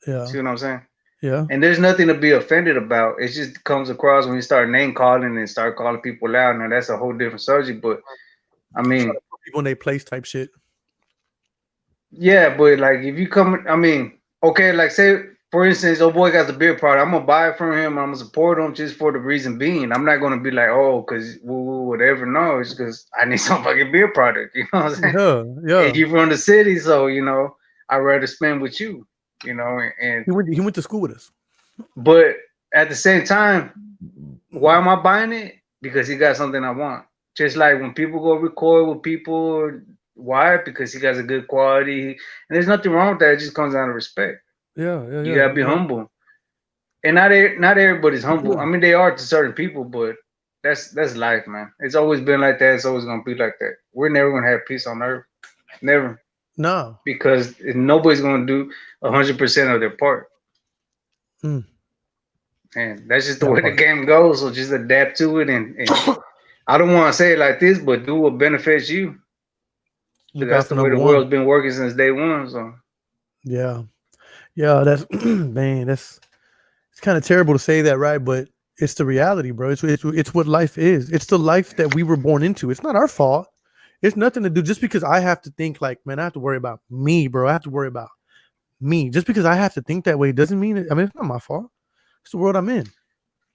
Yeah. See what I'm saying? Yeah. And there's nothing to be offended about. It just comes across when you start name calling and start calling people out. Now that's a whole different subject. But I Try mean, to put people in their place type shit. yeah, but like if you come, I mean, okay, like say for instance, oh boy got the beer product, I'm gonna buy it from him. I'm gonna support him just for the reason being. I'm not gonna be like, oh, cause whatever. No, it's because I need some fucking beer product. You know what I'm saying? Yeah. And Yeah. you from the city, so I'd rather spend with you. And He went to school with us. but at the same time, why am I buying it? Because he got something I want. Just like when people go record with people, why? Because he got a good quality. And there's nothing wrong with that. It just comes down to respect. Yeah. Yeah. You Yeah. gotta be humble. And not everybody's humble. I Yeah. mean, they are to certain people, but that's life, man. It's always been like that. It's always gonna be like that. We're never gonna have peace on earth. Never. No. Because nobody's gonna do 100% of their part. Mm, And that's just the that way the part. game goes. So just adapt to it and I don't want to say it like this, but do what benefits you. Look Because out that's for the way number the one. world's been working since day one. So Yeah. Yeah. That's man. It's kind of terrible to say that, right? But it's the reality, bro. It's what life is. It's the life that we were born into. It's not our fault. It's nothing to do just because I have to think like, man, I have to worry about me, bro. I have to worry about me. Just because I have to think that way doesn't mean it. I mean, it's not my fault. It's the world I'm in.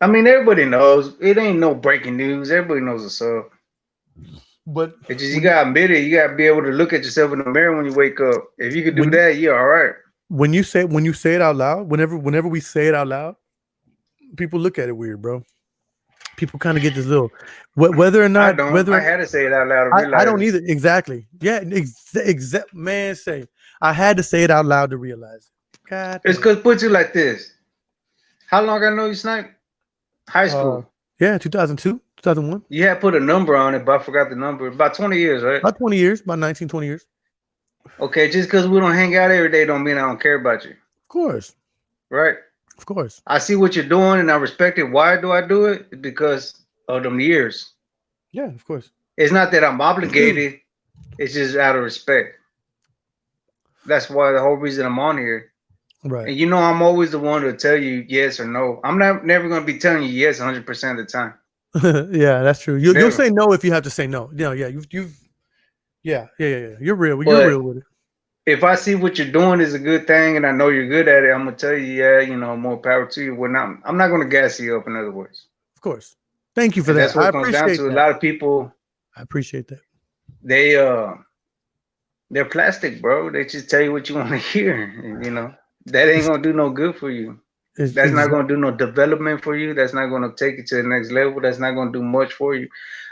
I mean, everybody knows it ain't no breaking news. Everybody knows what's up. But It's just you when gotta admit it. You gotta be able to look at yourself in the mirror when you wake up. If you could do when that, you're all right. when you say it out loud, whenever we say it out loud, people look at it weird, bro. People kind of get this little whether or I not don't. I whether had to say it out loud to I realize don't it. either. Exactly. Yeah. Exact. Man, say I had to say it out loud to realize it. God It's damn. cause put you like this. How long I know you snipe? High Uh, school. yeah, 2002, 2001. You had put a number on it, but I forgot the number. About 20 years, right? About 20 years, about 19, 20 years. Okay, just because we don't hang out every day don't mean I don't care about you, Of course. right? Of course. I see what you're doing and I respect it. Why do I do it? It's because of them years. Yeah, of course. It's not that I'm obligated. It's just out of respect. That's why the whole reason I'm on here. Right. And I'm always the one to tell you yes or no. I'm never gonna be telling you yes 100% of the time. Yeah, that's true. You'll Never. say no if you have to say no. Yeah. You've yeah. You're real. You're But real with it. if I see what you're doing is a good thing and I know you're good at it, I'm gonna tell you, yeah, more power to you. I'm not gonna gas you up, in other words. Of course. Thank you for And that's that. what I it comes down appreciate to. A that. lot of people, I appreciate that. they they're plastic, bro. They just tell you what you want to hear. And, that ain't It's, gonna do no good for you. it's That's not exact. gonna do no development for you. That's not gonna take you to the next level. That's not gonna do much for you.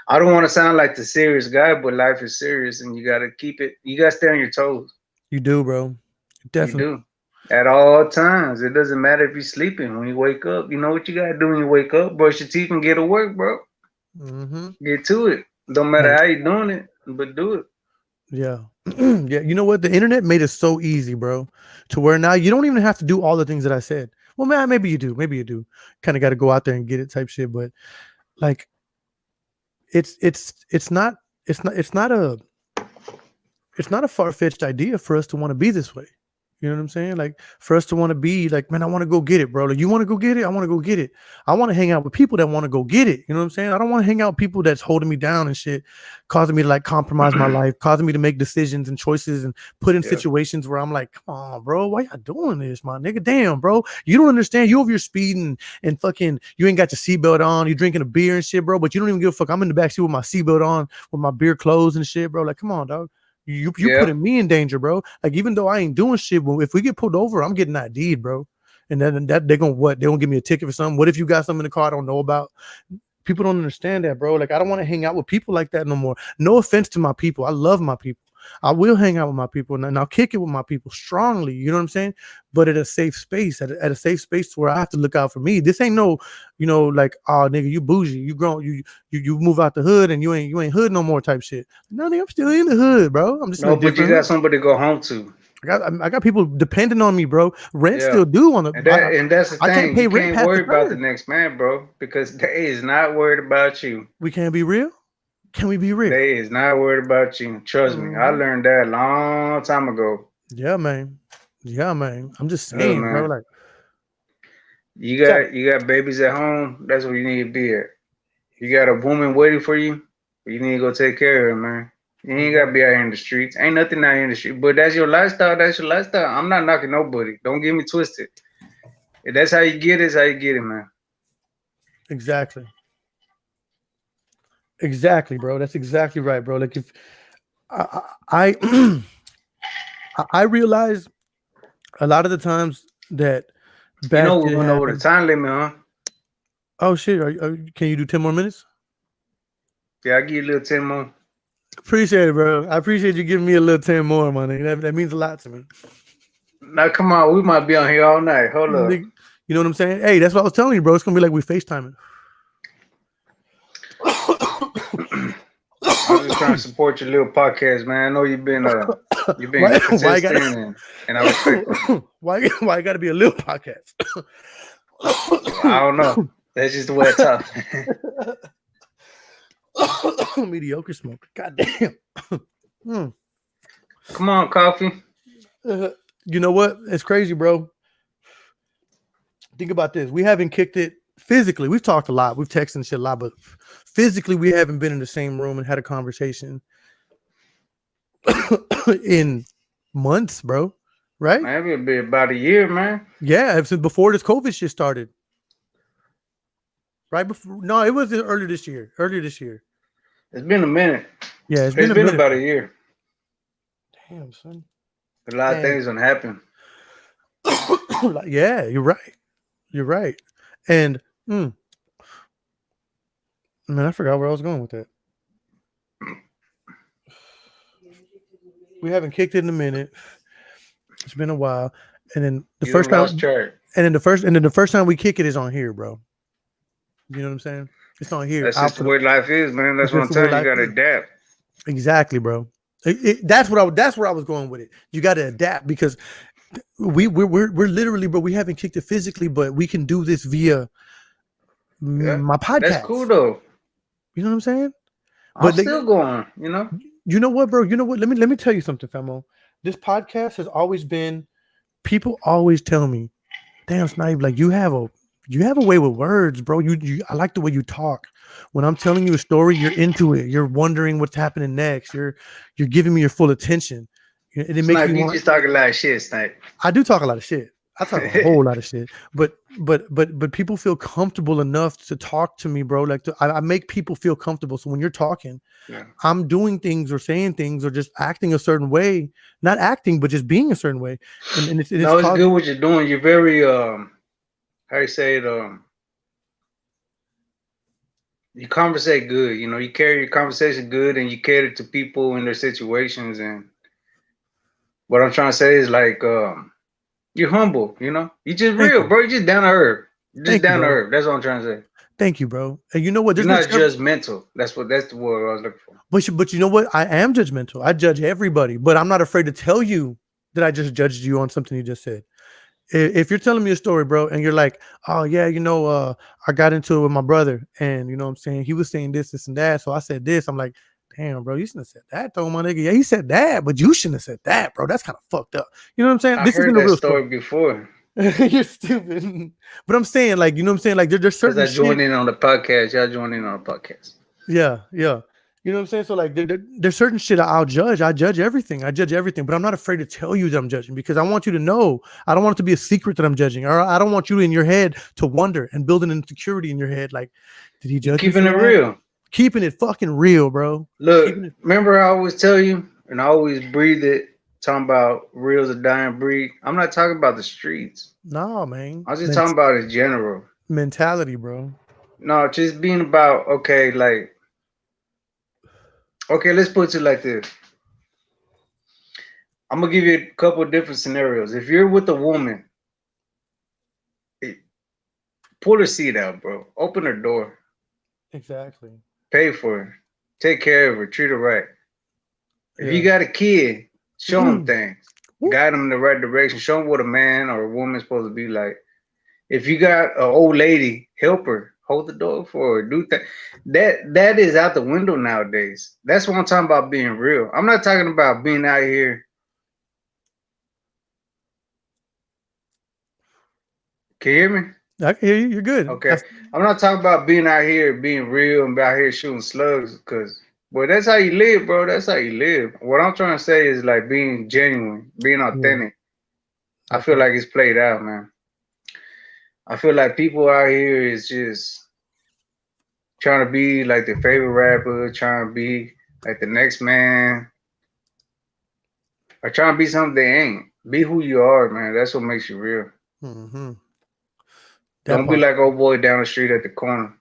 I don't want to sound like the serious guy, but life is serious, and you gotta keep it. You gotta stay on your toes. You do, bro. You Definitely. do at all times. It doesn't matter if you're sleeping. When you wake up, you know what you gotta do when you wake up. Brush your teeth and get to work, bro. Mm-hmm. Get to it. Don't matter how you doing it, but do it. Yeah. Yeah. You know what? The internet made it so easy, bro, to where now you don't even have to do all the things that I said. Well, man, maybe you do. Maybe you do. Kind of got to go out there and get it type shit. But like, it's not it's not a far-fetched idea for us to want to be this way. You know what I'm saying? Like for us to want to be like, man, I want to go get it, bro. Like you want to go get it? I want to go get it. I want to hang out with people that want to go get it. You know what I'm saying? I don't want to hang out with people that's holding me down and shit, causing me to like compromise my life, causing me to make decisions and choices and put in Yeah. situations where I'm like, come on, bro, why y'all doing this, my nigga? Damn, bro. You don't understand. You over your speeding and fucking you ain't got your seatbelt on, you drinking a beer and shit, bro. But you don't even give a fuck. I'm in the backseat with my seatbelt on, with my beer closed and shit, bro. Like, come on, dog. You Yeah. putting me in danger, bro. Like even though I ain't doing shit, but if we get pulled over, I'm getting ID'd, bro. And then that they're gonna what? They gonna give me a ticket for something. What if you got something in the car I don't know about? People don't understand that, bro. Like I don't want to hang out with people like that no more. No offense to my people. I love my people. I will hang out with my people and I'll kick it with my people strongly. You know what I'm saying? But at a safe space, at a safe space where I have to look out for me. This ain't no, like, oh nigga, you bougie, you grown, you move out the hood and you ain't hood no more type shit. No, nigga, I'm still in the hood, bro. I'm just in a No, but you different got hood. somebody to go home to. I got people depending on me, bro. Rent Yeah. still due on the. And that's the I can't thing. You pay rent can't past the worry about the third. next man, bro, because they is not worried about you. We can't be real. Can we be real? They is not worried about you. Trust me. I Mhm. learned that a long time ago. Yeah, man. Yeah, man. I'm just Look, saying, bro. man, Like, so, you got babies at home. That's where you need to be at. You got a woman waiting for you. You need to go take care of her, man. You ain't gotta be out here in the streets. Ain't nothing out here in the street. But that's your lifestyle. That's your lifestyle. I'm not knocking nobody. Don't get me twisted. If that's how you get it, it's how you get it, man. exactly. Exactly, bro. That's exactly right, bro. Like if I I realize a lot of the times that You bad know we shit went over the happens. time limit, huh? Oh shit! Can you do 10 more minutes? Yeah, I give you a little 10 more. Appreciate it, bro. I appreciate you giving me a little 10 more, money. That means a lot to me. Now come on, we might be on here all night. Hold up. You know what I'm saying? Hey, that's what I was telling you, bro. It's gonna be like we FaceTiming. I'm just trying to support your little podcast, man. I know you've been Why I gotta consistent and I respect that. why I gotta be a little podcast? I don't know. That's just the way I talk. Mediocre smoker. God damn. Hmm. Come on, coffee. You know what? It's crazy, bro. Think about this. We haven't kicked it physically. We've talked a lot. We've texted and shit a lot, but physically, we haven't been in the same room and had a conversation in months, bro. Right? Man, it'll be about a year, man. Yeah, ever since before this COVID shit started. Right before? No, it was earlier this year. Earlier this year. It's been a minute. Yeah, it's been It's a been minute. about a year. Damn, son. A lot of And things gonna happen. yeah, you're right. You're right. And man, I forgot where I was going with that. We haven't kicked it in a minute. It's been a while. And then the You first done lost time track. and then the first time we kick it is on here, bro. You know what I'm saying? It's on here. That's just the way life is, man. That's It's what just I'm the way telling you. You life gotta is. adapt. Exactly, bro. That's that's where I was going with it. You got to adapt because we're literally, bro. We haven't kicked it physically, but we can do this via Yeah. my That's cool podcast. though. You know what I'm saying? I'm But still going, you know? you know what, bro? You know what? Let me tell you something, Famo. This podcast has always been. People always tell me, "Damn, Snipe, like you have a way with words, bro. I like the way you talk. When I'm telling you a story, you're into it. You're wondering what's happening next. You're giving me your full attention. And it makes me Snipe, you want. just talking a lot of shit, Snipe. I do talk a lot of shit. I talk a whole lot of shit, but people feel comfortable enough to talk to me, bro. Like I make people feel comfortable. So when you're talking, Yeah. I'm doing things or saying things or just acting a certain way, not acting, but just being a certain way, and it's No, it's caused. good what you're doing. You're very how you say it, you conversate good, you know, you carry your conversation good and you cater to people in their situations and what I'm trying to say is like you're humble, you know? You just Thank real, you, bro. You just down to earth. You're just thank you, down to bro. earth. That's what I'm trying to say. Thank you, bro. And you know what? You're There's been not several, judgmental. That's the word I was looking for. but you know what? I am judgmental. I judge everybody, but I'm not afraid to tell you that I just judged you on something you just said. If you're telling me a story, bro, and you're like, oh yeah, I got into it with my brother, and you know what I'm saying, he was saying this, and that, so I said this. I'm like, damn, bro, you shouldn't have said that, though, my nigga. Yeah, he said that, but you shouldn't have said that, bro. That's kind of fucked up. You know what I'm saying? I This heard isn't a that real story. story before You're stupid, but I'm saying, like, you know what I'm saying? Like, there's because certain I shit. joined in on the podcast. Y'all joined in on the podcast. Yeah, yeah. You know what I'm saying? So like there's certain shit I'll judge. I judge everything. I judge everything, but I'm not afraid to tell you that I'm judging because I want you to know. I don't want it to be a secret that I'm judging. Or I don't want you in your head to wonder and build an insecurity in your head. Like, did he You judge me keeping for it that? real. Keeping it fucking real, bro. Look, Keeping it. remember I always tell you, and I always breathe it, talking about real's a dying breed. I'm not talking about the streets. Nah, man. I was just talking about in general. Mentality, bro. No, just being about okay, like okay, let's put it like this. I'm gonna give you a couple of different scenarios. If you're with a woman, eh, pull her seat out, bro. Open her door, Exactly. pay for her, take care of her, treat her right. If you Yeah. got a kid, show them Woo. things, guide them in the right direction, show them what a man or a woman's supposed to be like. If you got an old lady, help her, hold the door for her, do things. That is out the window nowadays. That's what I'm talking about being real. I'm not talking about being out here Can you hear me? I can hear you. You're good. Okay. I'm not talking about being out here, being real, and out here shooting slugs, because, well, that's how you live, bro. That's how you live. What I'm trying to say is like being genuine, being Yeah, authentic. I that feel part. like it's played out, man. I feel like people out here is just trying to be like their favorite rapper, trying to be like the next man, or trying to be something they ain't. Be who you are, man. That's what makes you real. Hmm. That Don't be part. like old boy down the street at the corner.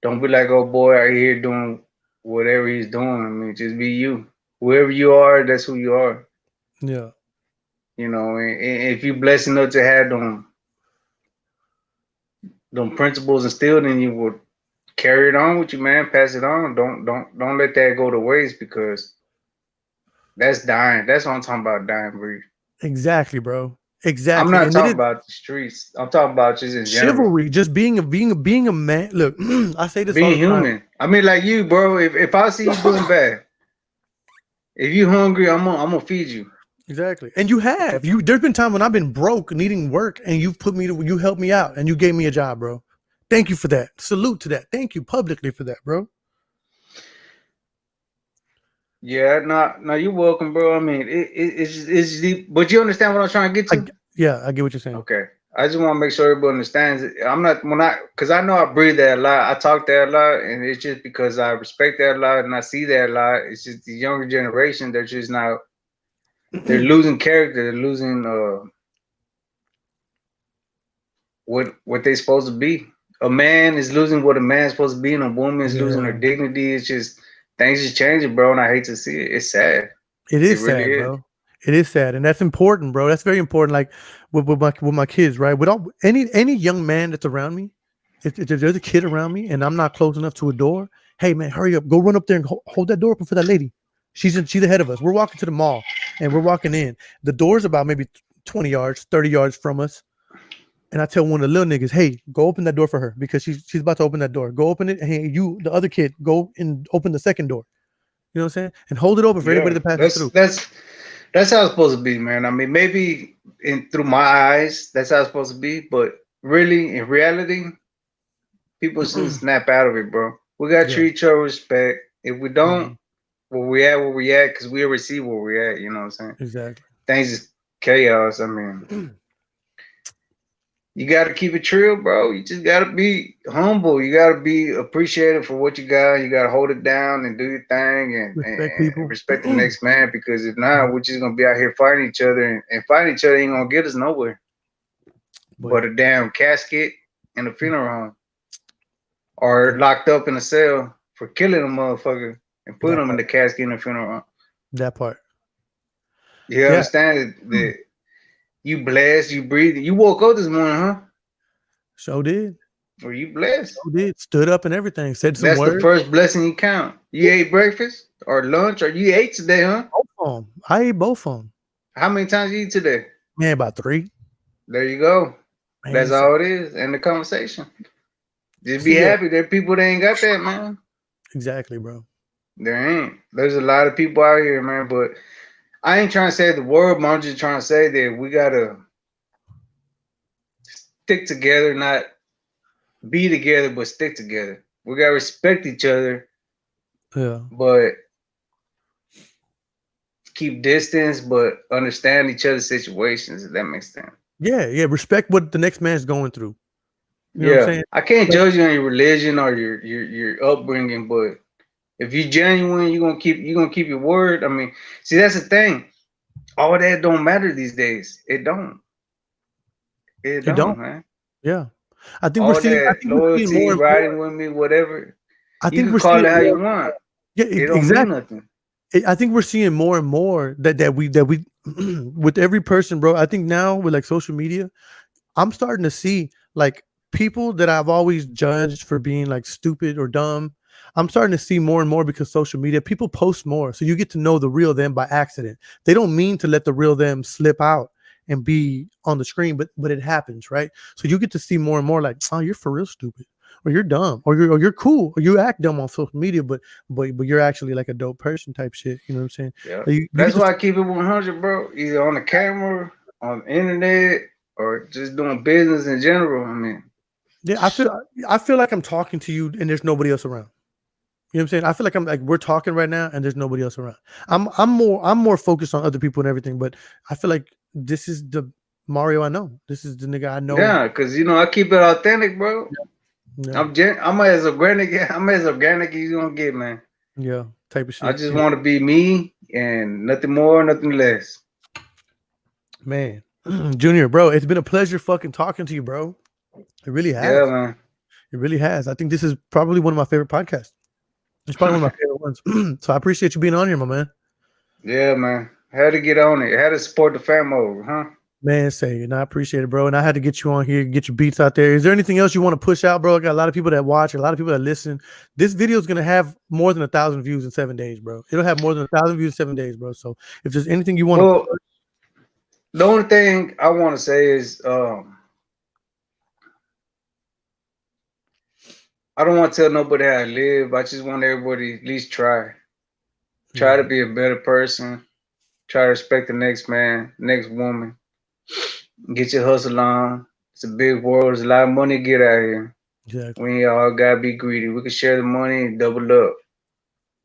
Don't be like old boy out here doing whatever he's doing. I mean, just be you. Whoever you are, that's who you are. Yeah, You know, and if you blessed enough to have them principles instilled in you, will carry it on with you, man. Pass it on. Don't let that go to waste, because that's dying. That's what I'm talking about, dying breed. exactly, bro. I'm Exactly. not And it talking is about the streets. I'm talking about just in general. chivalry, just being a man. Look, I say this all Being the time. human. I mean, like you, bro. If I see you doing bad, if you hungry, I'm gonna feed you. Exactly. And you have. You there's been time when I've been broke, needing work, and you've put me to you helped me out and you gave me a job, bro. Thank you for that. Salute to that. Thank you publicly for that, bro. Yeah, no, you're welcome, bro. I mean, it's deep, but you understand what I'm trying to get I to? yeah, I get what you're saying. Okay. I just want to make sure everybody understands it. I'm not because I know I breathe that a lot. I talk that a lot, and it's just because I respect that a lot and I see that a lot. It's just the younger generation. They're just now they're losing character. They're losing what they're supposed to be. A man is losing what a man's supposed to be, and a woman is losing her Yeah. dignity. It's just things is changing, bro, and I hate to see it. It's sad. It It is really sad, is. bro. It is sad, and that's important, bro. That's very important. Like with my kids, right? With all any young man that's around me, if there's a kid around me and I'm not close enough to a door, hey man, hurry up, go run up there and hold that door open for that lady. She's ahead of us. We're walking to the mall, and we're walking in. The door's about maybe 20 yards, 30 yards from us. And I tell one of the little niggas, hey, go open that door for her because she's about to open that door. Go open it. And hey, you, the other kid, go and open the second door. You know what I'm saying? And hold it open for anybody Yeah, that passes that's through. that's that's how it's supposed to be, man. I mean, maybe in through my eyes, that's how it's supposed to be, but really, in reality, people should snap out of it, bro. We gotta Yeah. treat each other with respect. If we don't, Mhm. where we at, because we already see where we at. You know what I'm saying? Exactly. Things is chaos. I mean, you gotta keep it true, bro. You just gotta be humble. You gotta be appreciative for what you got. You gotta hold it down and do your thing, Respect and people. respect the next man. Because if not, Yeah. we're just gonna be out here fighting each other, and fighting each other ain't gonna get us nowhere But but a damn casket in a funeral home, or locked up in a cell for killing a motherfucker and putting that them in part. the casket in a funeral home. That part. You Yeah. understand that you blessed, you breathing. You woke up this morning, huh? So did. Or you blessed. So did. Stood up and everything. Said some That's the words. first blessing you count. You ate breakfast or lunch or you ate today, huh? Both of them. I ate both of them. How many times you eat today? Man, about three. There you go. That's Man, so all it is. End the conversation. Just be see, yeah, happy. There are people that ain't got that, man. exactly, bro. There ain't. There's a lot of people out here, man. But I ain't trying to say the word, but I'm just trying to say that we gotta stick together, not be together, but stick together. We gotta respect each other, Yeah. but keep distance, but understand each other's situations. If that makes sense. Yeah, yeah. Respect what the next man's going through. You know what I'm Yeah, saying? I can't Like, judge you on your religion or your upbringing, but if you're genuine, you're gonna keep your word. I mean, see, that's the thing. All that don't matter these days. It don't. It it don't. don't, man. Yeah. I think we're All seeing I that think we're seeing loyalty, more and more. riding with me, whatever. I You think can we're call seeing it how more. you want. Yeah, It don't mean exactly. nothing. I think we're seeing more and more that we with every person, bro. I think now with like social media, I'm starting to see like people that I've always judged for being like stupid or dumb. I'm starting to see more and more because social media people post more, so you get to know the real them by accident. They don't mean to let the real them slip out and be on the screen, but it happens, right? So you get to see more and more like, oh, you're for real stupid, or you're dumb, or you're cool, or you act dumb on social media, but you're actually like a dope person type shit. You know what I'm saying? Yeah. Like, you get That's to why I keep it 100, bro. Either on the camera, on the internet, or just doing business in general. I mean, Yeah, I feel like I'm talking to you and there's nobody else around. You know what I'm saying? I feel like I'm like we're talking right now and there's nobody else around. I'm more focused on other people and everything, but I feel like this is the Mario I know. This is the nigga I know. yeah, because you know I keep it authentic, bro. Yeah, I'm as organic. I'm as organic as you gonna get, man. yeah, type of I shit. just Yeah. want to be me and nothing more, nothing less. Man, Junior, bro, it's been a pleasure fucking talking to you, bro. It really Yeah, has. man. It really has. I think this is probably one of my favorite podcasts. It's probably one of my favorite ones. So I appreciate you being on here, my man. Yeah, man. Had to get on it. Had to support the fam over, huh? Man, say, and I appreciate it, bro. And I had to get you on here, get your beats out there. Is there anything else you want to push out, bro? I got a lot of people that watch, a lot of people that listen. This video is gonna have more than 1,000 views in 7 days, bro. It'll have more than 1,000 views in 7 days, bro. So if there's anything you want to Well, push, the only thing I want to say is I don't want to tell nobody how to live. I just want everybody to at least try. Try to yeah, be a better person. Try to respect the next man, next woman. Get your hustle on. It's a big world. There's a lot of money to get out here. exactly. We ain't all gotta be greedy. We can share the money and double up.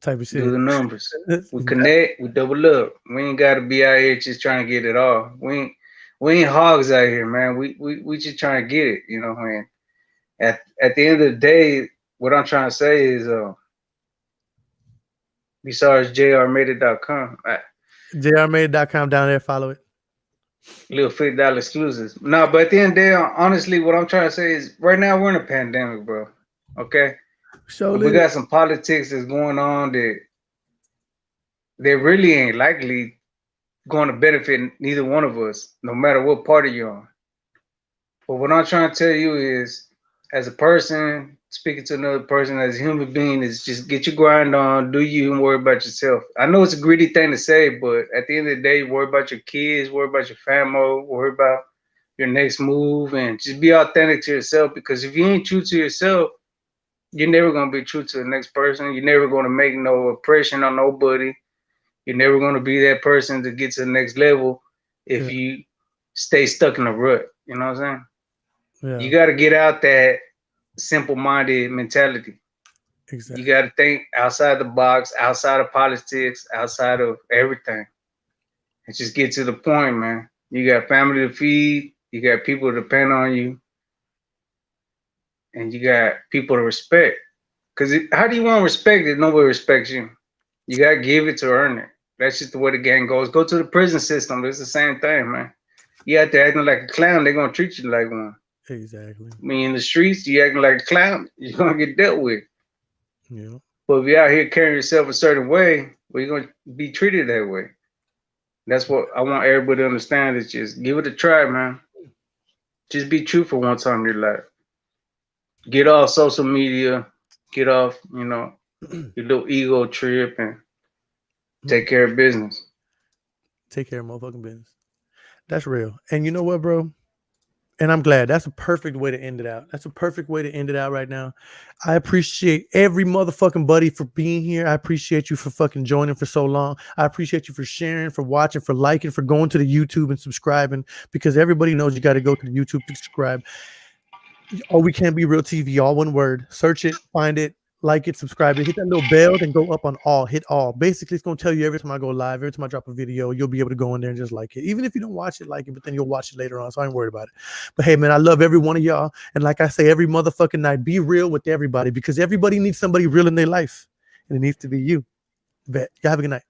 Type of Do shit. the numbers. We Exactly. connect, we double up. We ain't gotta be out here just trying to get it all. We ain't hogs out here, man. We just trying to get it, you know, man. At the end of the day, what I'm trying to say is besides JRMadeIt.com, JRMade.com down there, follow it. little $50 exclusives. No, but at the end of the day, honestly, what I'm trying to say is right now we're in a pandemic, bro. Okay? Show And we lit. got some politics that's going on that they really ain't likely going to benefit neither one of us, no matter what party you're on. But what I'm trying to tell you is, as a person, speaking to another person, as a human being, is just get your grind on, do you, and worry about yourself. I know it's a greedy thing to say, but at the end of the day, worry about your kids, worry about your family, worry about your next move, and just be authentic to yourself. Because if you ain't true to yourself, you're never gonna be true to the next person. You're never gonna make no impression on nobody. You're never gonna be that person to get to the next level if Yeah, you stay stuck in a rut. You know what I'm saying? yeah, You got to get out that simple-minded mentality. You exactly. got to think outside the box, outside of politics, outside of everything, and just get to the point, man. You got family to feed, you got people to depend on you, and you got people to respect. Because how do you want respect if nobody respects you? You got to give it to earn it. That's just the way the game goes. Go to the prison system. It's the same thing, man. You out there acting like a clown, they're going to treat you like one. Exactly. I mean, in the streets, you acting like a clown, you're going to get dealt with. Yeah. But if you're out here carrying yourself a certain way, well, you're going to be treated that way. That's what I want everybody to understand is just give it a try, man. Just be true for one time in your life. Get off social media, get off, your little ego trip and take care of business. Take care of motherfucking business. That's real. And you know what, bro? And I'm glad. That's a perfect way to end it out. That's a perfect way to end it out right now. I appreciate every motherfucking buddy for being here. I appreciate you for fucking joining for so long. I appreciate you for sharing, for watching, for liking, for going to the YouTube and subscribing, because everybody knows you got to go to the YouTube to subscribe. Oh, we can't be real TV, all one word. Search it, find it, like it, subscribe it, hit that little bell, then go up on all, hit all. Basically, it's gonna tell you every time I go live, every time I drop a video, you'll be able to go in there and just like it. Even if you don't watch it, like it, but then you'll watch it later on. So I ain't worried about it. But hey, man, I love every one of y'all. And like I say, every motherfucking night, be real with everybody, because everybody needs somebody real in their life. And it needs to be you. Bet. Y'all have a good night.